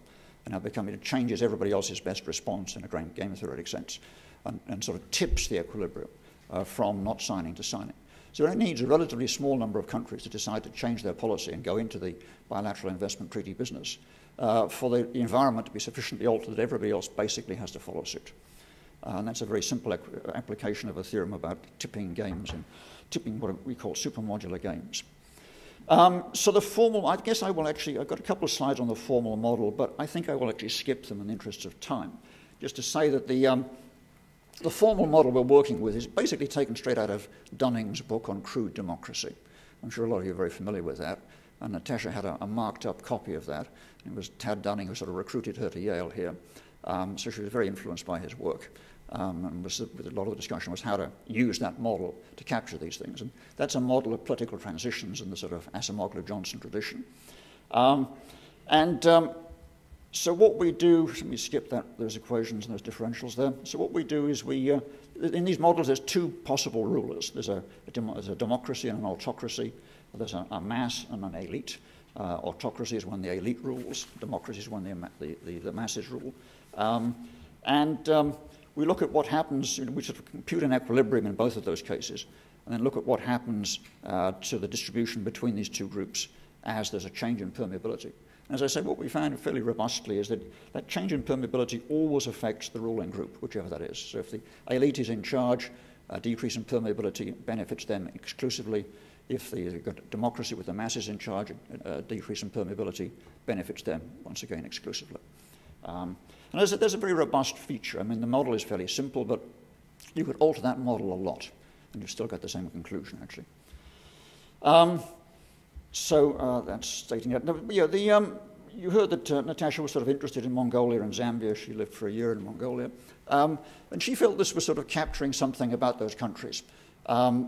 And it changes everybody else's best response in a game theoretic sense. And sort of tips the equilibrium from not signing to signing. So it needs a relatively small number of countries to decide to change their policy and go into the bilateral investment treaty business for the environment to be sufficiently altered that everybody else basically has to follow suit. And that's a very simple application of a theorem about tipping games and tipping what we call supermodular games. So the formal, I guess I will actually, I've got a couple of slides on the formal model, but I think I will actually skip them in the interest of time. just to say that the formal model we're working with is basically taken straight out of Dunning's book on crude democracy. I'm sure a lot of you are very familiar with that. And Natasha had a marked up copy of that. It was Tad Dunning who sort of recruited her to Yale here. So she was very influenced by his work. And a lot of the discussion was how to use that model to capture these things. And that's a model of political transitions in the sort of Acemoglu-Johnson tradition. So what we do, let me skip those equations and those differentials there. So what we do is in these models there's two possible rulers. There's a democracy and an autocracy. There's a mass and an elite. Autocracy is when the elite rules. Democracy is when the masses rule. We look at what happens, we sort of compute an equilibrium in both of those cases, and then look at what happens to the distribution between these two groups as there's a change in permeability. And as I say, what we found fairly robustly is that change in permeability always affects the ruling group, whichever that is. So if the elite is in charge, a decrease in permeability benefits them exclusively. If you've got democracy with the masses in charge, a decrease in permeability benefits them, once again, exclusively. And there's a very robust feature. I mean, the model is fairly simple, but you could alter that model a lot, and you've still got the same conclusion, actually. That's stating that. Yeah, you heard that Natasha was sort of interested in Mongolia and Zambia. She lived for a year in Mongolia. And she felt this was sort of capturing something about those countries. Never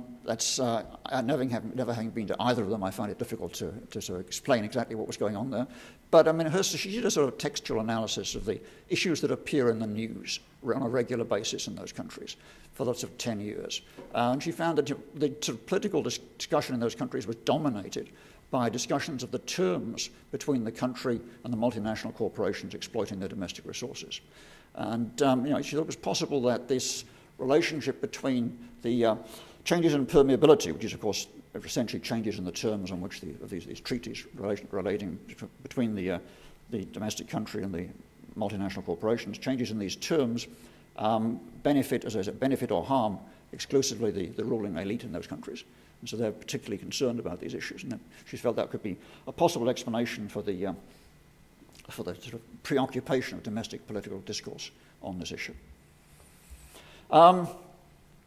having been to either of them, I find it difficult to sort of explain exactly what was going on there. But I mean, she did a sort of textual analysis of the issues that appear in the news on a regular basis in those countries for lots of 10 years. And she found that the sort of political discussion in those countries was dominated by discussions of the terms between the country and the multinational corporations exploiting their domestic resources. And she thought it was possible that this relationship between the changes in permeability, which is, of course, essentially changes in the terms on which these treaties relating between the domestic country and the multinational corporations, changes in these terms benefit, as I said, benefit or harm exclusively the ruling elite in those countries. And so they're particularly concerned about these issues. And she felt that could be a possible explanation for the sort of preoccupation of domestic political discourse on this issue.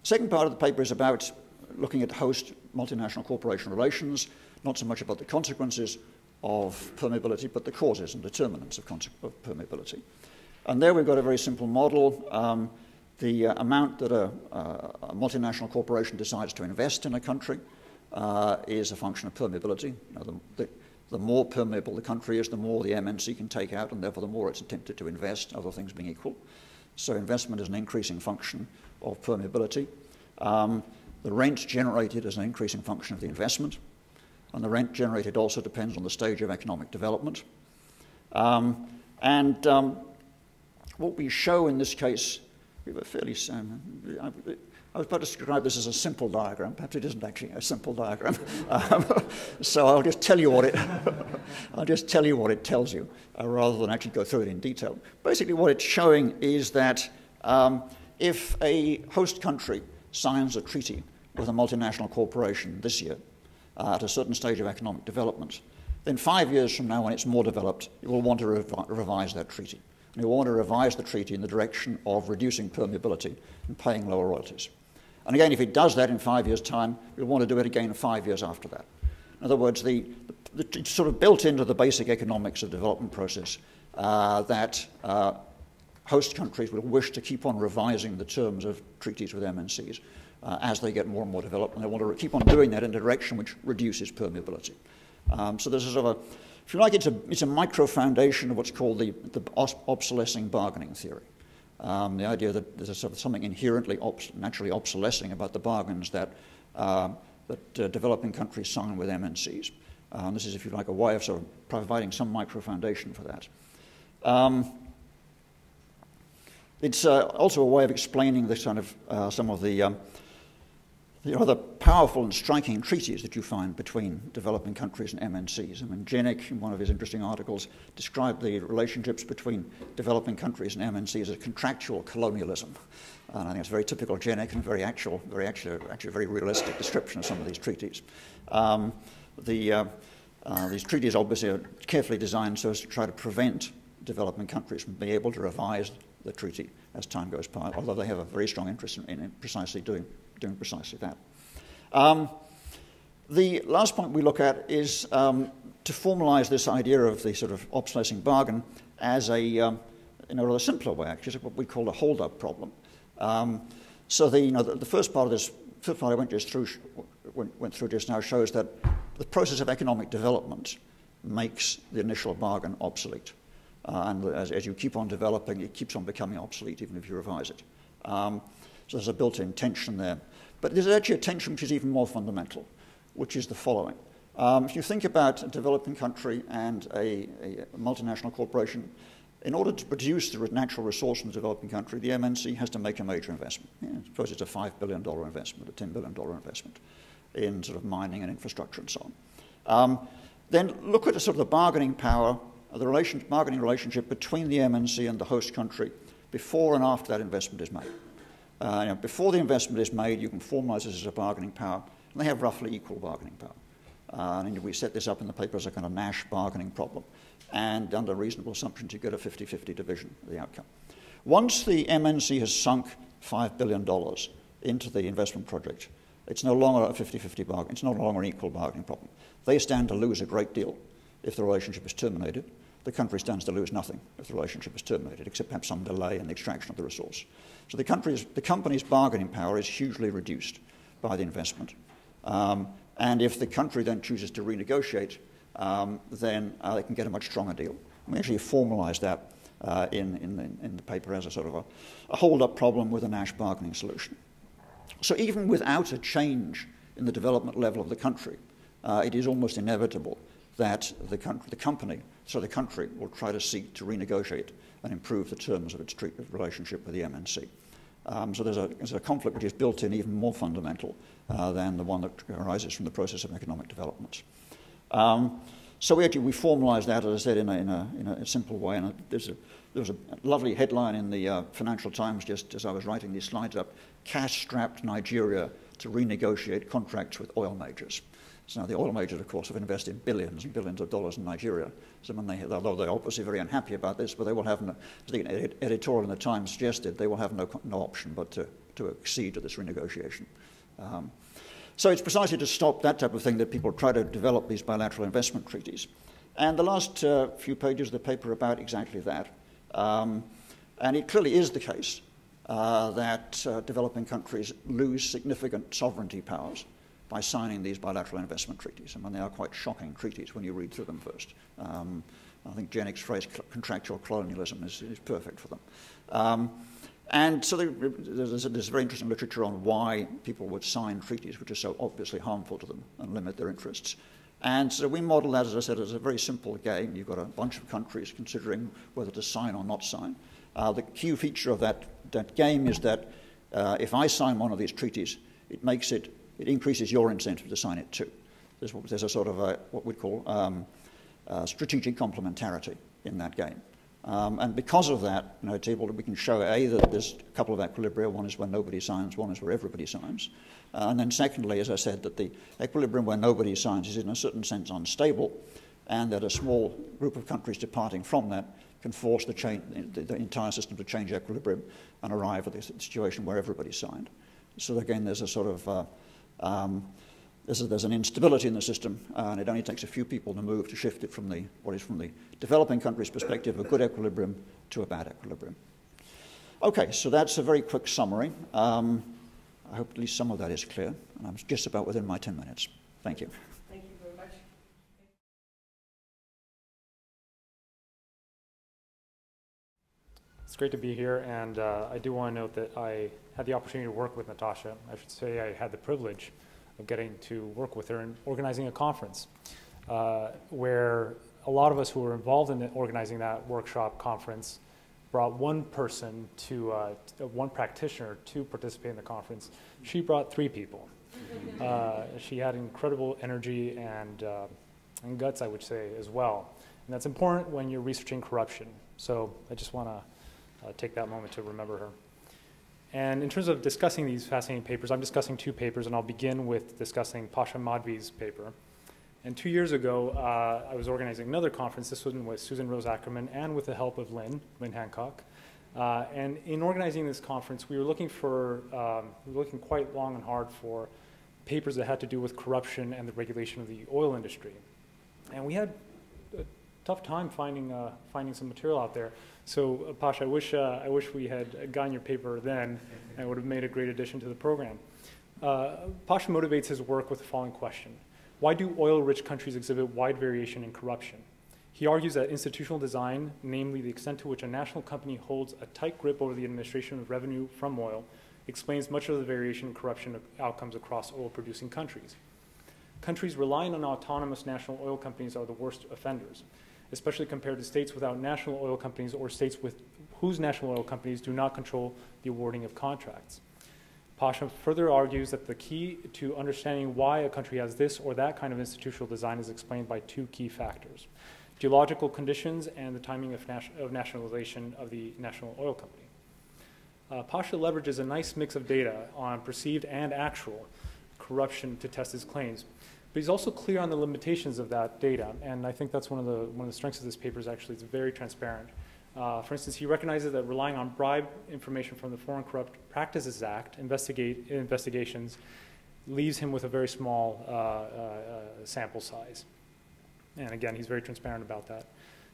Second part of the paper is about looking at host multinational corporation relations, not so much about the consequences of permeability, but the causes and determinants of permeability. And there we've got a very simple model. The amount that a multinational corporation decides to invest in a country is a function of permeability. The more permeable the country is, the more the MNC can take out, and therefore the more it's attempted to invest, other things being equal. So investment is an increasing function of permeability. The rent generated is an increasing function of the investment, and the rent generated also depends on the stage of economic development. What we show in this case, we have a fairly I was about to describe this as a simple diagram. Perhaps it isn't actually a simple diagram. So I'll just tell you what it tells you, rather than actually go through it in detail. Basically, what it's showing is that if a host country signs a treaty with a multinational corporation this year at a certain stage of economic development, then 5 years from now, when it's more developed, it will want to revise that treaty. And it will want to revise the treaty in the direction of reducing permeability and paying lower royalties. And again, if it does that in 5 years' time, it will want to do it again 5 years after that. In other words, it's sort of built into the basic economics of the development process that host countries will wish to keep on revising the terms of treaties with MNCs as they get more and more developed, and they want to keep on doing that in a direction which reduces permeability. So there's a sort of if you like, it's a micro-foundation of what's called the obsolescing bargaining theory. The idea that there's sort of something inherently naturally obsolescing about the bargains that developing countries sign with MNCs. This is, if you like, a way of sort of providing some micro-foundation for that. It's also a way of explaining this kind of some of the other powerful and striking treaties that you find between developing countries and MNCs. I mean, Jenick, in one of his interesting articles, described the relationships between developing countries and MNCs as contractual colonialism. And I think it's very typical Jenick and actually a very realistic description of some of these treaties. These treaties obviously are carefully designed so as to try to prevent developing countries from being able to revise the treaty as time goes by, although they have a very strong interest in precisely doing precisely that. The last point we look at is to formalize this idea of the sort of obsolescing bargain as in a rather simpler way, actually, what we call the Holdup Problem. So the first part of this, first part I went through just now shows that the process of economic development makes the initial bargain obsolete. And as you keep on developing, it keeps on becoming obsolete, even if you revise it. So there's a built-in tension there. But there's actually a tension which is even more fundamental, which is the following. If you think about a developing country and a multinational corporation, in order to produce the natural resource in the developing country, the MNC has to make a major investment. Suppose it's a $5 billion investment, a $10 billion investment in sort of mining and infrastructure and so on. Then look at the sort of the bargaining power, the bargaining relationship between the MNC and the host country before and after that investment is made. Before the investment is made, you can formalize this as a bargaining power, and they have roughly equal bargaining power. And we set this up in the paper as a kind of Nash bargaining problem. And under reasonable assumptions, you get a 50-50 division of the outcome. Once the MNC has sunk $5 billion into the investment project, it's no longer a 50-50 bargain. It's no longer an equal bargaining problem. They stand to lose a great deal if the relationship is terminated. The country stands to lose nothing if the relationship is terminated, except perhaps some delay in the extraction of the resource. So the company's bargaining power is hugely reduced by the investment. And if the country then chooses to renegotiate, then they can get a much stronger deal. We actually formalize that in the paper as a sort of a hold-up problem with a Nash bargaining solution. So even without a change in the development level of the country, it is almost inevitable that the country will try to seek to renegotiate and improve the terms of its relationship with the MNC. So there's a conflict which is built in even more fundamental than the one that arises from the process of economic development. So we formalize that, as I said, in a simple way. And there was a lovely headline in the Financial Times just as I was writing these slides up: cash-strapped Nigeria to renegotiate contracts with oil majors. So now the oil majors, of course, have invested billions and billions of dollars in Nigeria. So although they're obviously very unhappy about this, but they will have, as the editorial in the Times suggested, they will have no option but to accede to this renegotiation. So it's precisely to stop that type of thing that people try to develop these bilateral investment treaties. And the last few pages of the paper are about exactly that. And it clearly is the case that developing countries lose significant sovereignty powers by signing these bilateral investment treaties. And they are quite shocking treaties when you read through them first. I think Jennick's phrase, contractual colonialism, is perfect for them. And so there's very interesting literature on why people would sign treaties which are so obviously harmful to them and limit their interests. And so we model that, as I said, as a very simple game. You've got a bunch of countries considering whether to sign or not sign. The key feature of that game is that if I sign one of these treaties, it increases your incentive to sign it too. There's a sort of what we'd call strategic complementarity in that game. And because of that, we can show that there's a couple of equilibria. One is where nobody signs, one is where everybody signs. And then secondly, as I said, that the equilibrium where nobody signs is in a certain sense unstable, and that a small group of countries departing from that can force the entire system to change equilibrium and arrive at the situation where everybody signed. So again, there's a sort of there's an instability in the system, and it only takes a few people to move to shift it from what is from the developing country's perspective a good equilibrium to a bad equilibrium. Okay, so that's a very quick summary. I hope at least some of that is clear, and I'm just about within my 10 minutes. Thank you. Thank you very much. It's great to be here, and I do want to note that I had the opportunity to work with Natasha. I should say I had the privilege of getting to work with her in organizing a conference where a lot of us who were involved in organizing that workshop conference brought one person one practitioner to participate in the conference. She brought 3 people. She had incredible energy and guts, I would say, as well. And that's important when you're researching corruption. So I just want to take that moment to remember her. And in terms of discussing these fascinating papers, I'm discussing 2 papers, and I'll begin with discussing Paasha Mahdavi's paper. And 2 years ago, I was organizing another conference. This one with Susan Rose-Ackerman and with the help of Lynn Hancock. And in organizing this conference, we were looking quite long and hard for papers that had to do with corruption and the regulation of the oil industry. And we had a tough time finding some material out there. So, Paasha, I wish we had gotten your paper then, and it would have made a great addition to the program. Paasha motivates his work with the following question: why do oil-rich countries exhibit wide variation in corruption? He argues that institutional design, namely the extent to which a national company holds a tight grip over the administration of revenue from oil, explains much of the variation in corruption outcomes across oil-producing countries. Countries relying on autonomous national oil companies are the worst offenders, especially compared to states without national oil companies or states whose national oil companies do not control the awarding of contracts. Paasha further argues that the key to understanding why a country has this or that kind of institutional design is explained by two key factors: geological conditions and the timing of nationalization of the national oil company. Paasha leverages a nice mix of data on perceived and actual corruption to test his claims, but he's also clear on the limitations of that data, and I think that's one of the strengths of this paper is actually it's very transparent. For instance, he recognizes that relying on bribe information from the Foreign Corrupt Practices Act investigations leaves him with a very small sample size. And again, he's very transparent about that.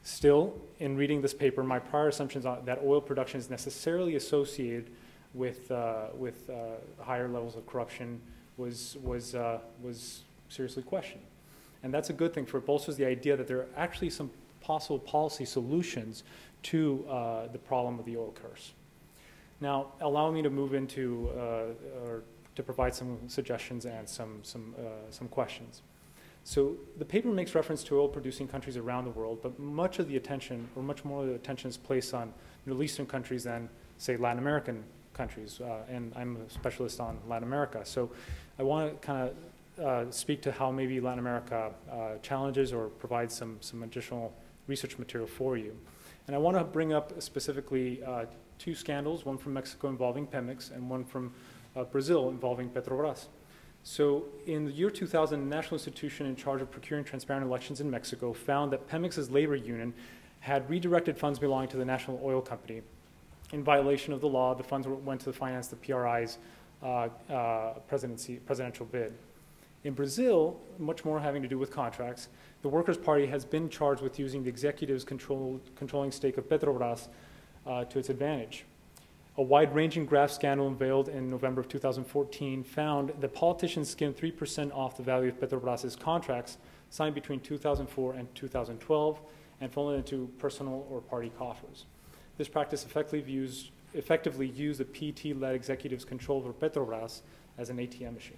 Still, in reading this paper, my prior assumptions that oil production is necessarily associated with higher levels of corruption was seriously questioned. And that's a good thing, for it bolsters the idea that there are actually some possible policy solutions to the problem of the oil curse. Now, allow me to move into, or to provide some suggestions and some questions. So the paper makes reference to oil-producing countries around the world, but much of the attention, or much more of the attention, is placed on Middle Eastern countries than, say, Latin American countries, and I'm a specialist on Latin America. So I want to kind of speak to how maybe Latin America challenges or provides some additional research material for you. And I want to bring up specifically two scandals, one from Mexico involving Pemex and one from Brazil involving Petrobras. So in the year 2000, the National Institution in charge of procuring transparent elections in Mexico found that Pemex's labor union had redirected funds belonging to the national oil company. In violation of the law, the funds went to finance the PRI's presidential bid. In Brazil, much more having to do with contracts, the Workers' Party has been charged with using the executive's controlling stake of Petrobras to its advantage. A wide-ranging graft scandal unveiled in November of 2014 found that politicians skimmed 3% off the value of Petrobras' contracts signed between 2004 and 2012 and funneled into personal or party coffers. This practice effectively used the PT-led executive's control over Petrobras as an ATM machine.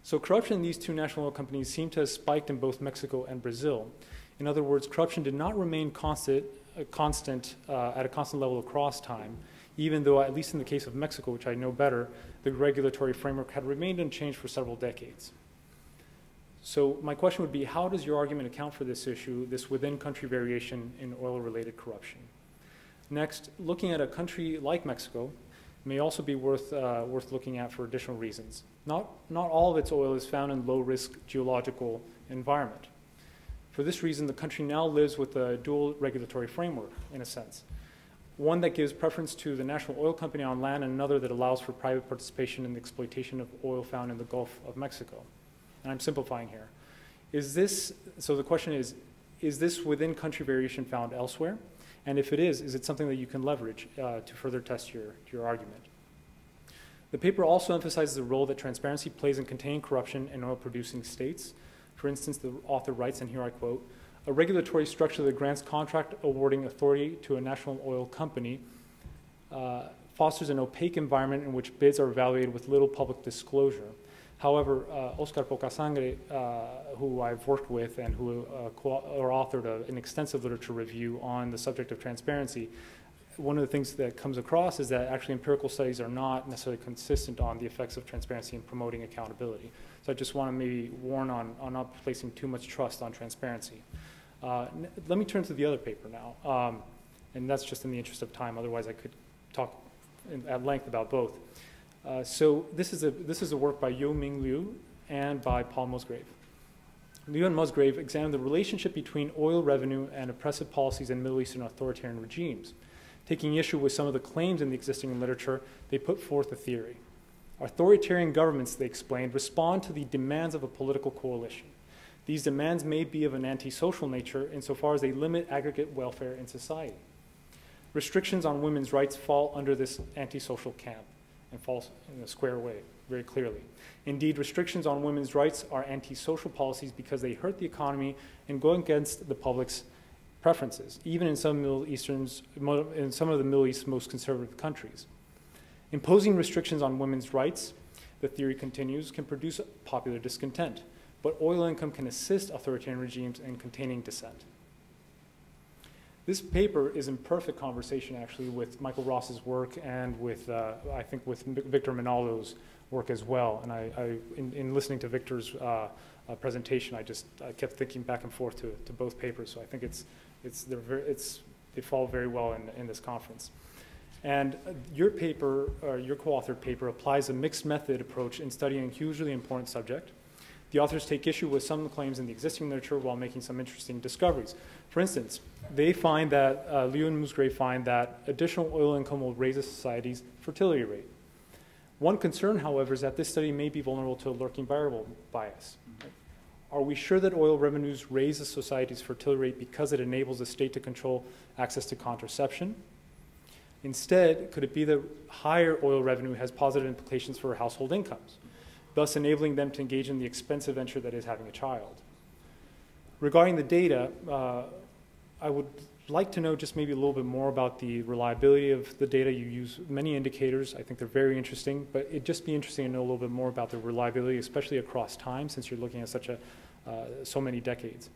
So corruption in these two national oil companies seemed to have spiked in both Mexico and Brazil. In other words, corruption did not remain at a constant level across time, even though, at least in the case of Mexico, which I know better, the regulatory framework had remained unchanged for several decades. So my question would be, how does your argument account for this issue, this within-country variation in oil-related corruption? Next, looking at a country like Mexico may also be worth looking at for additional reasons. Not all of its oil is found in low-risk geological environment. For this reason, the country now lives with a dual regulatory framework, in a sense. One that gives preference to the national oil company on land and another that allows for private participation in the exploitation of oil found in the Gulf of Mexico. And I'm simplifying here. So the question is this within-country variation found elsewhere? And if it is it something that you can leverage to further test your argument? The paper also emphasizes the role that transparency plays in containing corruption in oil-producing states. For instance, the author writes, and here I quote, "A regulatory structure that grants contract awarding authority to a national oil company fosters an opaque environment in which bids are evaluated with little public disclosure. However, Oscar Pocasangre, who I've worked with and who authored an extensive literature review on the subject of transparency, one of the things that comes across is that actually empirical studies are not necessarily consistent on the effects of transparency in promoting accountability. So I just want to maybe warn on not placing too much trust on transparency. Let me turn to the other paper now, and that's just in the interest of time. Otherwise, I could talk at length about both. So this is a work by Yu-Ming Liou and by Paul Musgrave. Liou and Musgrave examined the relationship between oil revenue and oppressive policies in Middle Eastern authoritarian regimes. Taking issue with some of the claims in the existing literature, they put forth a theory. Authoritarian governments, they explained, respond to the demands of a political coalition. These demands may be of an antisocial nature insofar as they limit aggregate welfare in society. Restrictions on women's rights fall under this antisocial camp and falls in a square way, very clearly. Indeed, restrictions on women's rights are antisocial policies because they hurt the economy and go against the public's preferences, even in some of the Middle East's most conservative countries. Imposing restrictions on women's rights, the theory continues, can produce popular discontent, but oil income can assist authoritarian regimes in containing dissent. This paper is in perfect conversation, actually, with Michael Ross's work and with, I think, with Victor Manalo's work as well. And in listening to Victor's presentation, I kept thinking back and forth to both papers. So I think they fall very well in this conference. And your paper, your co-authored paper, applies a mixed method approach in studying a hugely important subject. The authors take issue with some of the claims in the existing literature while making some interesting discoveries. For instance, they find that, Liou and Musgrave find that additional oil income will raise a society's fertility rate. One concern, however, is that this study may be vulnerable to a lurking variable bias. Are we sure that oil revenues raise a society's fertility rate because it enables the state to control access to contraception? Instead, could it be that higher oil revenue has positive implications for household incomes, thus enabling them to engage in the expensive venture that is having a child? Regarding the data, I would like to know just maybe a little bit more about the reliability of the data. You use many indicators. I think they're very interesting, but it'd just be interesting to know a little bit more about the reliability, especially across time, since you're looking at so many decades.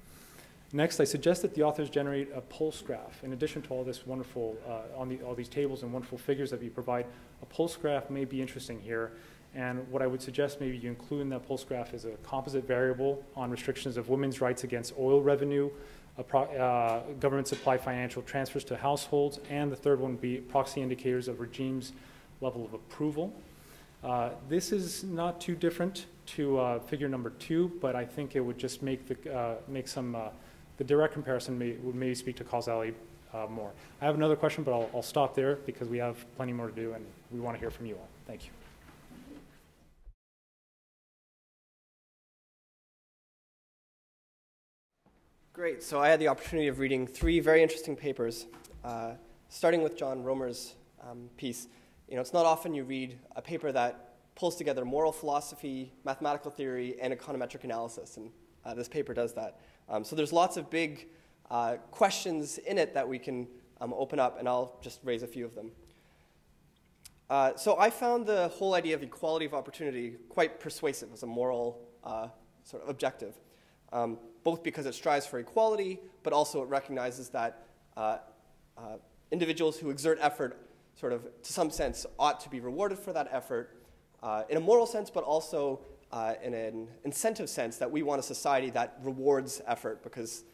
Next, I suggest that the authors generate a pulse graph. In addition to all this wonderful, all these tables and wonderful figures that you provide, a pulse graph may be interesting here. And what I would suggest maybe you include in that pulse graph is a composite variable on restrictions of women's rights against oil revenue, government supply financial transfers to households, and the third one would be proxy indicators of regimes' level of approval. This is not too different to figure number 2, but I think it would just make the direct comparison would maybe speak to causality more. I have another question, but I'll stop there because we have plenty more to do and we want to hear from you all. Thank you. Great. So I had the opportunity of reading 3 very interesting papers, starting with John Roemer's piece. It's not often you read a paper that pulls together moral philosophy, mathematical theory, and econometric analysis, and this paper does that. So there's lots of big questions in it that we can open up, and I'll just raise a few of them. So I found the whole idea of equality of opportunity quite persuasive as a moral sort of objective. Both because it strives for equality, but also it recognizes that individuals who exert effort sort of, to some sense, ought to be rewarded for that effort in a moral sense, but also in an incentive sense that we want a society that rewards effort because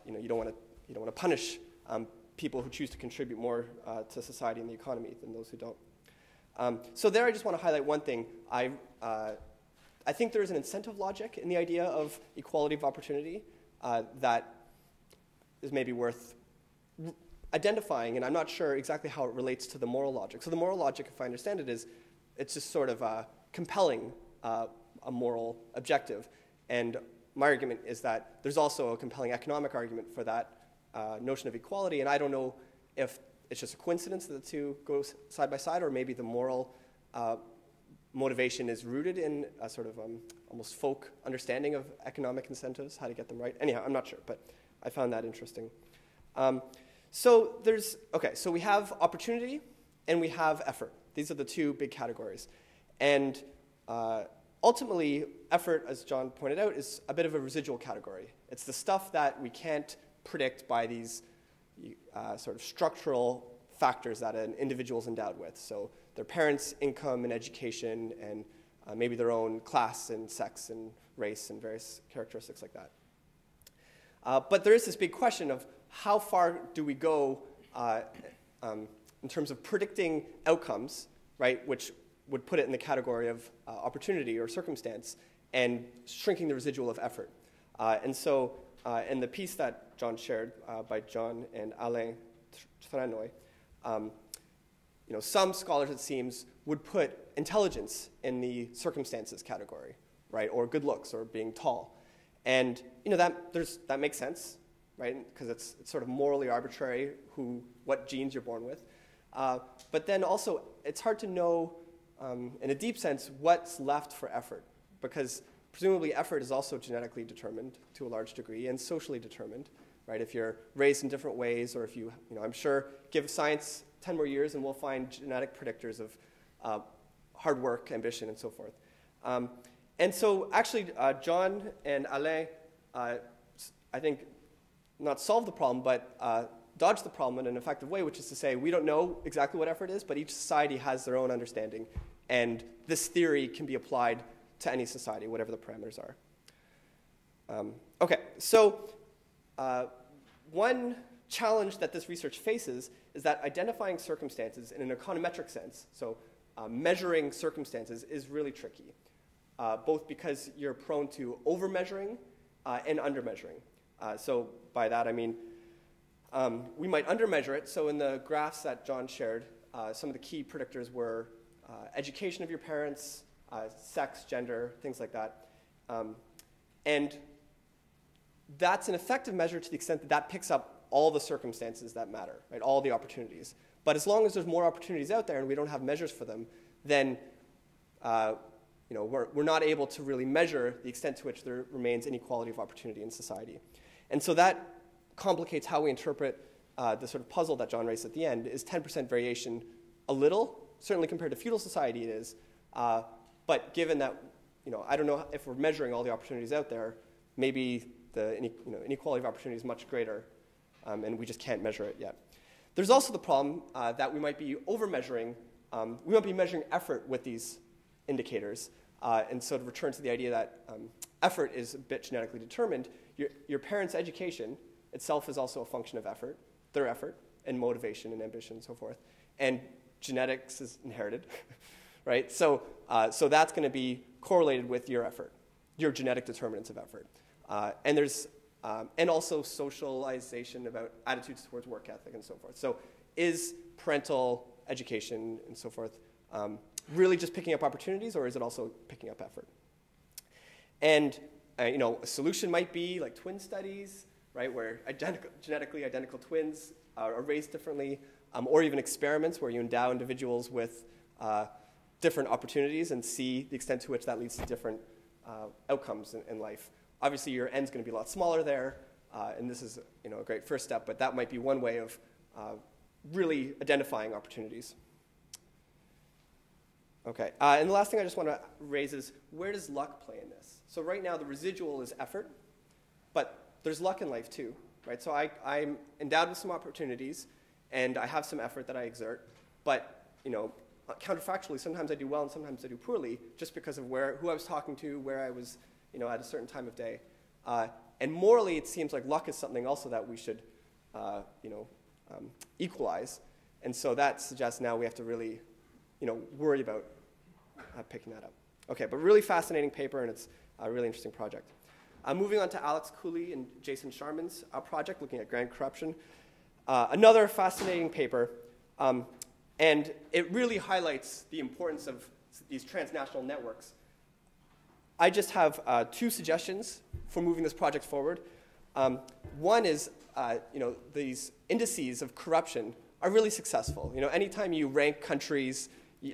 you don't want to punish people who choose to contribute more to society and the economy than those who don't. So there I just want to highlight one thing. I think there is an incentive logic in the idea of equality of opportunity that is maybe worth identifying, and I'm not sure exactly how it relates to the moral logic. So the moral logic, if I understand it, is it's just sort of compelling a moral objective. And my argument is that there's also a compelling economic argument for that notion of equality, and I don't know if it's just a coincidence that the two go side by side, or maybe the moral motivation is rooted in a sort of almost folk understanding of economic incentives, how to get them right. Anyhow, I'm not sure, but I found that interesting. So we have opportunity and we have effort. These are the 2 big categories. And ultimately, effort, as John pointed out, is a bit of a residual category. It's the stuff that we can't predict by these sort of structural factors that an individual is endowed with. So their parents' income and education, and maybe their own class and sex and race and various characteristics like that. But there is this big question of how far do we go in terms of predicting outcomes, right, which would put it in the category of opportunity or circumstance, and shrinking the residual of effort. And so in the piece that John shared by John and Allan, Some scholars, it seems, would put intelligence in the circumstances category, right, or good looks, or being tall. And that makes sense, right, because it's sort of morally arbitrary what genes you're born with. But then also, it's hard to know, in a deep sense, what's left for effort, because presumably effort is also genetically determined to a large degree and socially determined, right? If you're raised in different ways, or if I'm sure, give science 10 more years and we'll find genetic predictors of hard work, ambition, and so forth. And so actually, John and Allan, I think, not solved the problem, but dodged the problem in an effective way, which is to say we don't know exactly what effort is, but each society has their own understanding, and this theory can be applied to any society, whatever the parameters are. Okay, so one challenge that this research faces is that identifying circumstances in an econometric sense, so measuring circumstances, is really tricky, both because you're prone to over-measuring and under-measuring. So by that I mean we might under-measure it. So in the graphs that John shared, some of the key predictors were education of your parents, sex, gender, things like that. And that's an effective measure to the extent that that picks up all the circumstances that matter, right? All the opportunities. But as long as there's more opportunities out there and we don't have measures for them, then we're not able to really measure the extent to which there remains inequality of opportunity in society. And so that complicates how we interpret the sort of puzzle that John raised at the end. Is 10% variation a little? Certainly compared to feudal society it is. But given that, I don't know if we're measuring all the opportunities out there, maybe the inequality of opportunity is much greater, and we just can't measure it yet. There's also the problem that we might be over-measuring. We might be measuring effort with these indicators. And so to return to the idea that effort is a bit genetically determined, your parents' education itself is also a function of effort, their effort, and motivation and ambition and so forth. And genetics is inherited, right? So that's going to be correlated with your effort, your genetic determinants of effort. And there's and also socialization about attitudes towards work ethic and so forth. So is parental education and so forth really just picking up opportunities, or is it also picking up effort? And a solution might be like twin studies, right, where genetically identical twins are raised differently, or even experiments where you endow individuals with different opportunities and see the extent to which that leads to different outcomes in life. Obviously, your end's going to be a lot smaller there, and this is a great first step, but that might be one way of really identifying opportunities. Okay, and the last thing I just want to raise is, where does luck play in this? So right now, the residual is effort, but there's luck in life too, right? So I'm endowed with some opportunities, and I have some effort that I exert, but counterfactually, sometimes I do well and sometimes I do poorly, just because of who I was talking to, where I was, at a certain time of day. And morally, it seems like luck is something also that we should, equalize, and so that suggests now we have to really, worry about picking that up. Okay, but really fascinating paper, and it's a really interesting project. Moving on to Alex Cooley and Jason Sharman's project looking at grant corruption. Another fascinating paper, and it really highlights the importance of these transnational networks. I just have two suggestions for moving this project forward. One is, these indices of corruption are really successful. Anytime you rank countries,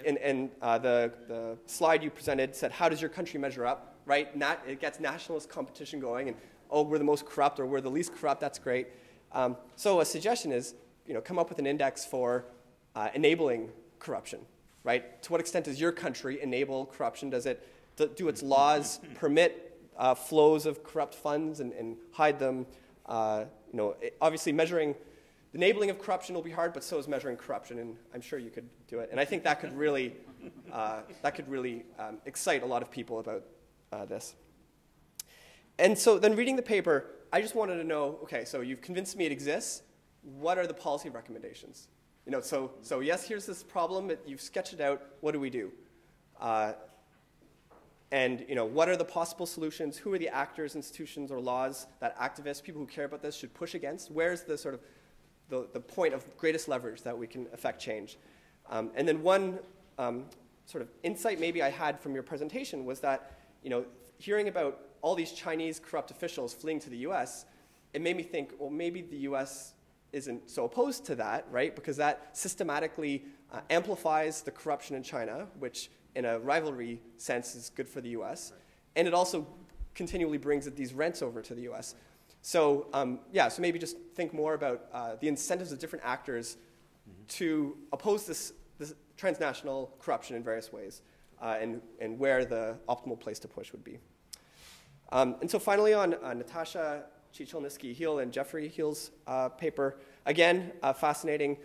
and the slide you presented said, how does your country measure up, right? It gets nationalist competition going, and we're the most corrupt or we're the least corrupt, that's great. So a suggestion is, come up with an index for enabling corruption, right? To what extent does your country enable corruption? Does it do its laws permit flows of corrupt funds and hide them? Obviously measuring the enabling of corruption will be hard, but so is measuring corruption, and I'm sure you could do it. And I think that could really excite a lot of people about this. And so then reading the paper, I just wanted to know, okay, so you've convinced me it exists. What are the policy recommendations? So yes, here's this problem. You've sketched it out. What do we do? And what are the possible solutions? Who are the actors, institutions, or laws that activists, people who care about this, should push against? Where's the sort of the point of greatest leverage that we can affect change. And then one sort of insight maybe I had from your presentation was that, hearing about all these Chinese corrupt officials fleeing to the US, it made me think, well, maybe the US isn't so opposed to that, right? Because that systematically amplifies the corruption in China, which in a rivalry sense is good for the US. Right. And it also continually brings these rents over to the US. So so maybe just think more about the incentives of different actors to oppose this transnational corruption in various ways, and where the optimal place to push would be. And so finally on Natasha, Chichilnisky-Heal, and Geoffrey Heal's paper, again, fascinating.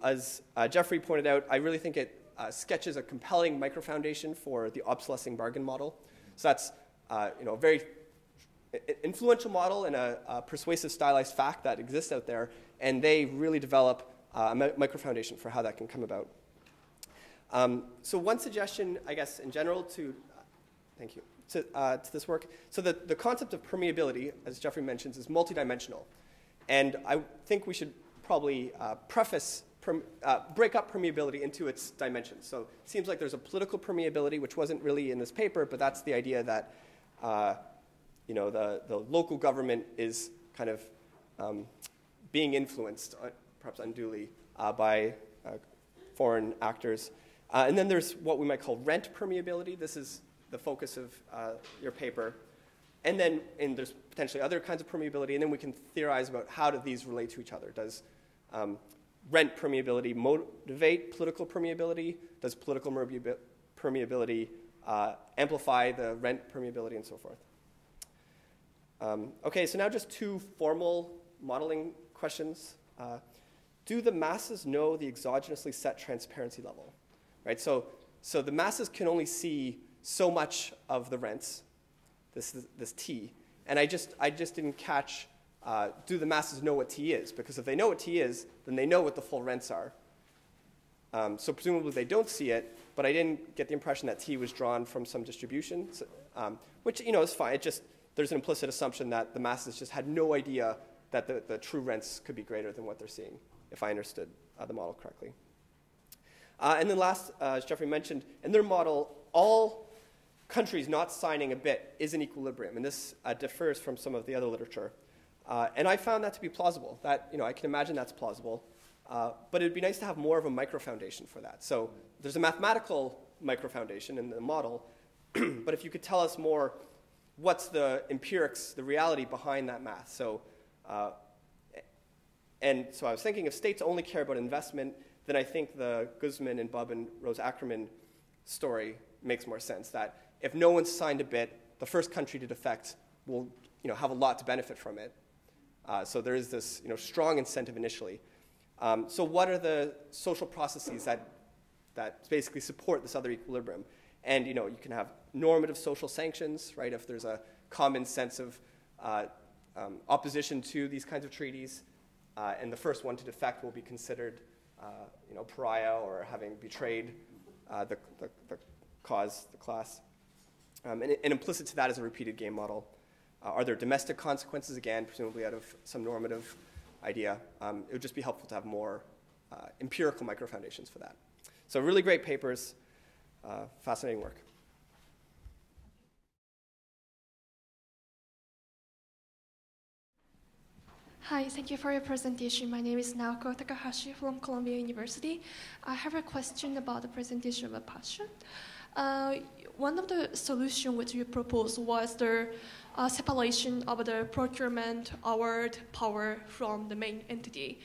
As Geoffrey pointed out, I really think it sketches a compelling microfoundation for the obsolescing bargain model. So that's a very influential model and a persuasive stylized fact that exists out there, and they really develop a microfoundation for how that can come about. So one suggestion, I guess, in general to this work. So the concept of permeability, as Geoffrey mentions, is multidimensional. And I think we should probably break up permeability into its dimensions. So it seems like there's a political permeability, which wasn't really in this paper, but that's the idea that the local government is kind of being influenced, perhaps unduly, by foreign actors. And then there's what we might call rent permeability. This is the focus of your paper. And then there's potentially other kinds of permeability, and then we can theorize about how do these relate to each other. Does rent permeability motivate political permeability? Does political permeability amplify the rent permeability, and so forth? Okay, so now just two formal modeling questions. Do the masses know the exogenously set transparency level? Right, so the masses can only see so much of the rents, this T, and I just didn't catch, do the masses know what T is? Because if they know what T is, then they know what the full rents are. So presumably they don't see it, but I didn't get the impression that T was drawn from some distribution, which is fine. There's an implicit assumption that the masses just had no idea that the true rents could be greater than what they're seeing, if I understood the model correctly. And then last, as Geoffrey mentioned, in their model, all countries not signing a BIT is in equilibrium, and this differs from some of the other literature. And I found that to be plausible. That I can imagine that's plausible, but it'd be nice to have more of a microfoundation for that. So there's a mathematical microfoundation in the model, but if you could tell us more, what's the empirics, the reality behind that math? So, and so I was thinking, if states only care about investment, then I think the Guzman and Bubb and Rose-Ackerman story makes more sense. That if no one's signed a BIT, the first country to defect will have a lot to benefit from it. So there is this strong incentive initially. So what are the social processes that basically support this other equilibrium? And you can have normative social sanctions, right? If there's a common sense of opposition to these kinds of treaties, and the first one to defect will be considered pariah or having betrayed the cause, the class. And implicit to that is a repeated game model. Are there domestic consequences, again, presumably out of some normative idea? It would just be helpful to have more empirical microfoundations for that. So really great papers, fascinating work. Hi, thank you for your presentation. My name is Naoko Takahashi from Columbia University. I have a question about the presentation of Paasha. One of the solutions which you proposed was the separation of the procurement award power from the main entity.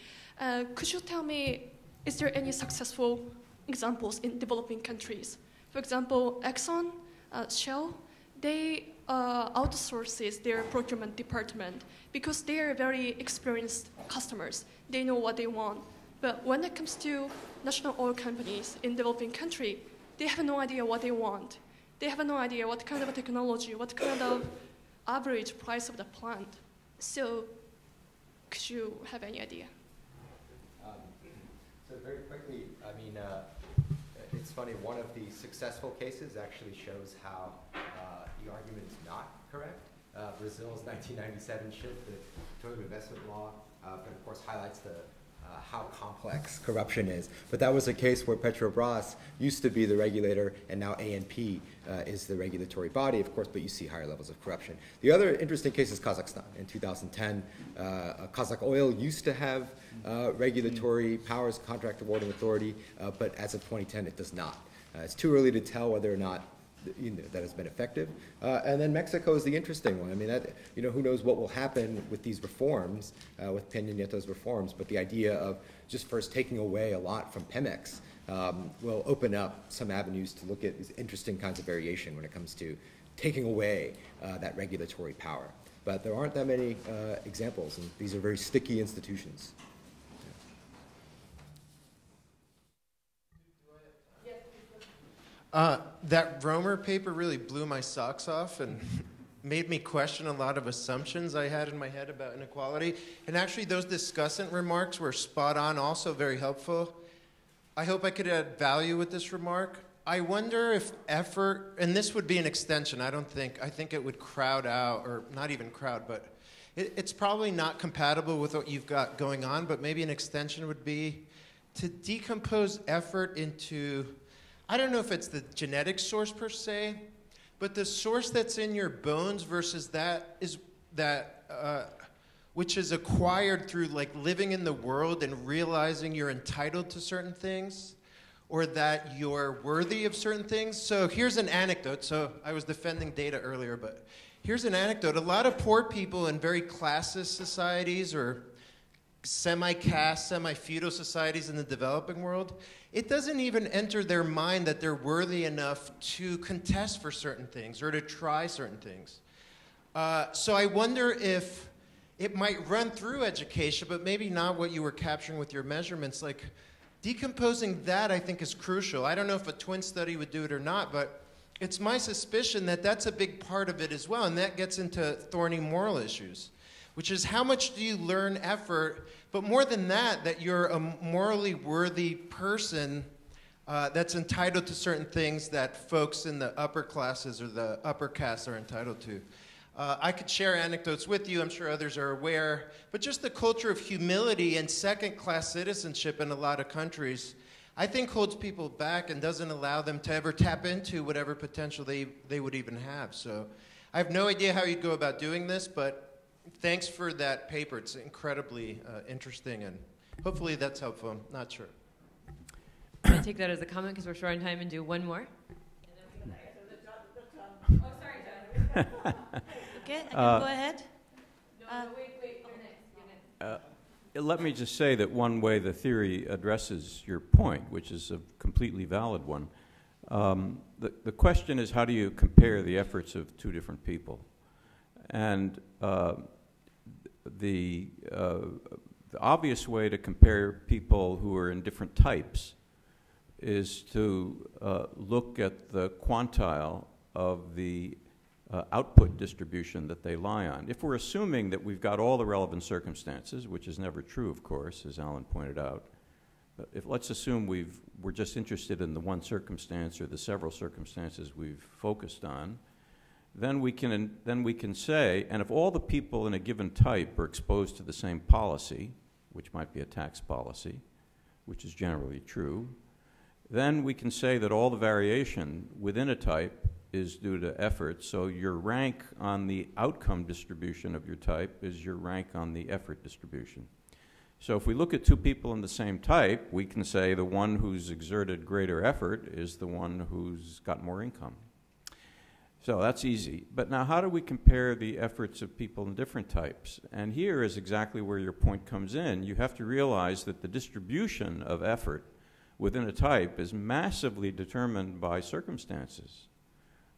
Could you tell me, is there any successful examples in developing countries? For example, Exxon, Shell, they outsources their procurement department because they are very experienced customers. They know what they want. But when it comes to national oil companies in developing country, they have no idea what they want. They have no idea what kind of technology, what kind of average price of the plant. So could you have any idea? So very quickly, it's funny, one of the successful cases actually shows how the argument is not correct. Brazil's 1997 shift, the total investment law, but of course highlights the how complex corruption is. But that was a case where Petrobras used to be the regulator, and now ANP is the regulatory body, of course, but you see higher levels of corruption. The other interesting case is Kazakhstan. In 2010, Kazakh Oil used to have regulatory powers, contract awarding authority, but as of 2010, it does not. It's too early to tell whether or not that has been effective. And then Mexico is the interesting one. I mean, who knows what will happen with these reforms, with Peña Nieto's reforms, but the idea of just first taking away a lot from Pemex will open up some avenues to look at these interesting kinds of variation when it comes to taking away that regulatory power. But there aren't that many examples, and these are very sticky institutions. That Roemer paper really blew my socks off and made me question a lot of assumptions I had in my head about inequality. And actually, those discussant remarks were spot on, also very helpful. I hope I could add value with this remark. I wonder if effort, and this would be an extension, I think it would crowd out, or not even crowd, but it's probably not compatible with what you've got going on, but maybe an extension would be to decompose effort into, I don't know if it's the genetic source per se, but the source that's in your bones versus which is acquired through like living in the world and realizing you're entitled to certain things, or that you're worthy of certain things. So here's an anecdote. So I was defending data earlier, but here's an anecdote. A lot of poor people in very classist societies or semi-caste, semi-feudal societies in the developing world, it doesn't even enter their mind that they're worthy enough to contest for certain things or to try certain things. So I wonder if it might run through education, but maybe not what you were capturing with your measurements. Like, decomposing that, I think, is crucial. I don't know if a twin study would do it or not, but it's my suspicion that that's a big part of it as well, and that gets into thorny moral issues, which is how much do you learn effort, but more than that, that you're a morally worthy person that's entitled to certain things that folks in the upper classes or the upper castes are entitled to. I could share anecdotes with you, I'm sure others are aware, but just the culture of humility and second-class citizenship in a lot of countries, I think holds people back and doesn't allow them to ever tap into whatever potential they would even have. So I have no idea how you'd go about doing this, but thanks for that paper. It's incredibly interesting, and hopefully that's helpful. I'm not sure. I'm going to take that as a comment because we're short on time and do one more. Oh, sorry, John. Okay, I can go ahead. No, wait, you're next. Let me just say that one way the theory addresses your point, which is a completely valid one, the question is, how do you compare the efforts of two different people? And the obvious way to compare people who are in different types is to look at the quantile of the output distribution that they lie on. If we're assuming that we've got all the relevant circumstances, which is never true, of course, as Allan pointed out, let's assume we're just interested in the one circumstance or the several circumstances we've focused on, then we can say, and if all the people in a given type are exposed to the same policy, which might be a tax policy, which is generally true, then we can say that all the variation within a type is due to effort. So your rank on the outcome distribution of your type is your rank on the effort distribution. So if we look at two people in the same type, we can say the one who's exerted greater effort is the one who's got more income. So that's easy. But now how do we compare the efforts of people in different types? And here is exactly where your point comes in. You have to realize that the distribution of effort within a type is massively determined by circumstances.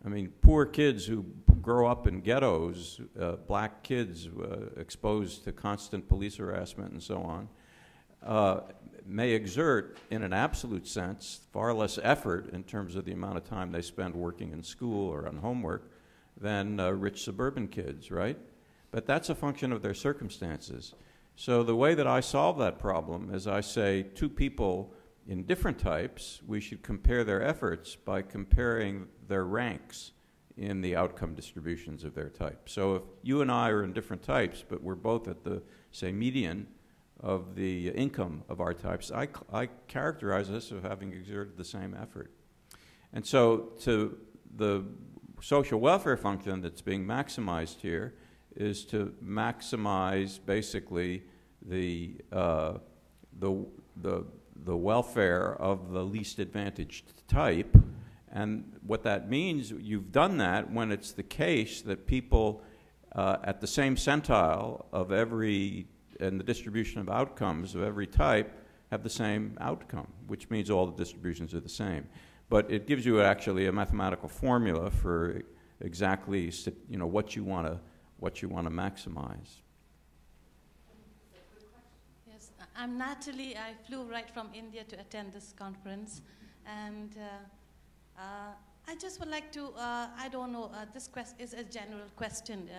I mean, poor kids who grow up in ghettos, black kids exposed to constant police harassment and so on, may exert, in an absolute sense, far less effort in terms of the amount of time they spend working in school or on homework than rich suburban kids, right? But that's a function of their circumstances. So the way that I solve that problem is I say two people in different types, we should compare their efforts by comparing their ranks in the outcome distributions of their type. So if you and I are in different types, but we're both at the, say, median of the income of our types, I characterize this as having exerted the same effort. And so to the social welfare function that's being maximized here is to maximize basically the welfare of the least advantaged type. And what that means, you've done that when it's the case that people at the same centile of every, and the distribution of outcomes of every type have the same outcome, which means all the distributions are the same. But it gives you actually a mathematical formula for exactly, you know, what you want to maximize. Yes, I'm Natalie. I flew right from India to attend this conference, and I just would like to, I don't know, this is a general question.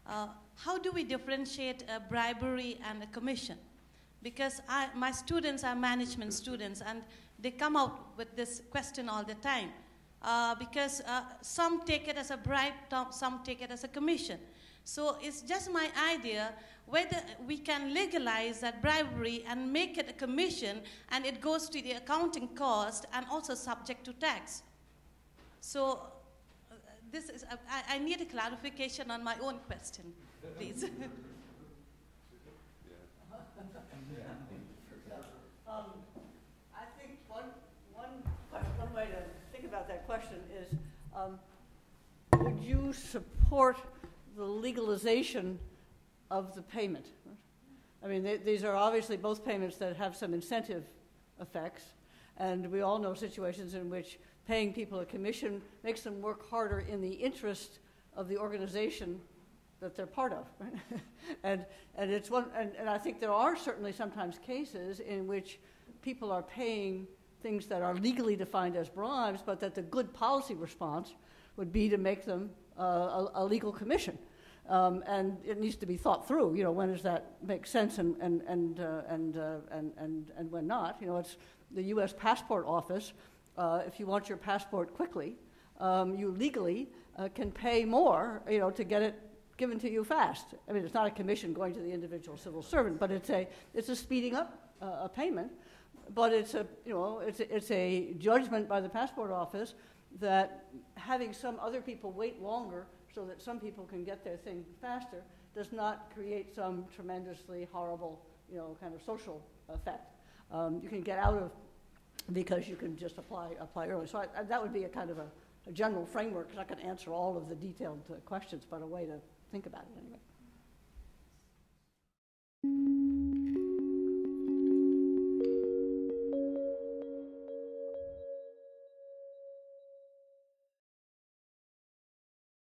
How do we differentiate a bribery and a commission? Because my students are management students, and they come out with this question all the time. Because some take it as a bribe, some take it as a commission. So it's just my idea whether we can legalize that bribery and make it a commission, and it goes to the accounting cost and also subject to tax. So this is, I need a clarification on my own question, please. I think one way to think about that question is, would you support the legalization of the payment? I mean, these are obviously both payments that have some incentive effects, and we all know situations in which paying people a commission makes them work harder in the interest of the organization that they're part of, right? and it's one, and I think there are certainly sometimes cases in which people are paying things that are legally defined as bribes, but that the good policy response would be to make them a legal commission. And it needs to be thought through. You know, when does that make sense and when not? You know, it's the U.S. Passport Office. If you want your passport quickly, you legally can pay more, you know, to get it given to you fast. I mean, it's not a commission going to the individual civil servant, but it's a speeding up a payment. But it's a judgment by the passport office that having some other people wait longer so that some people can get their thing faster does not create some tremendously horrible, you know, kind of social effect. You can get out of because you can just apply early. So that would be a kind of a general framework. I'm not going to answer all of the detailed questions, but a way to think about it anyway.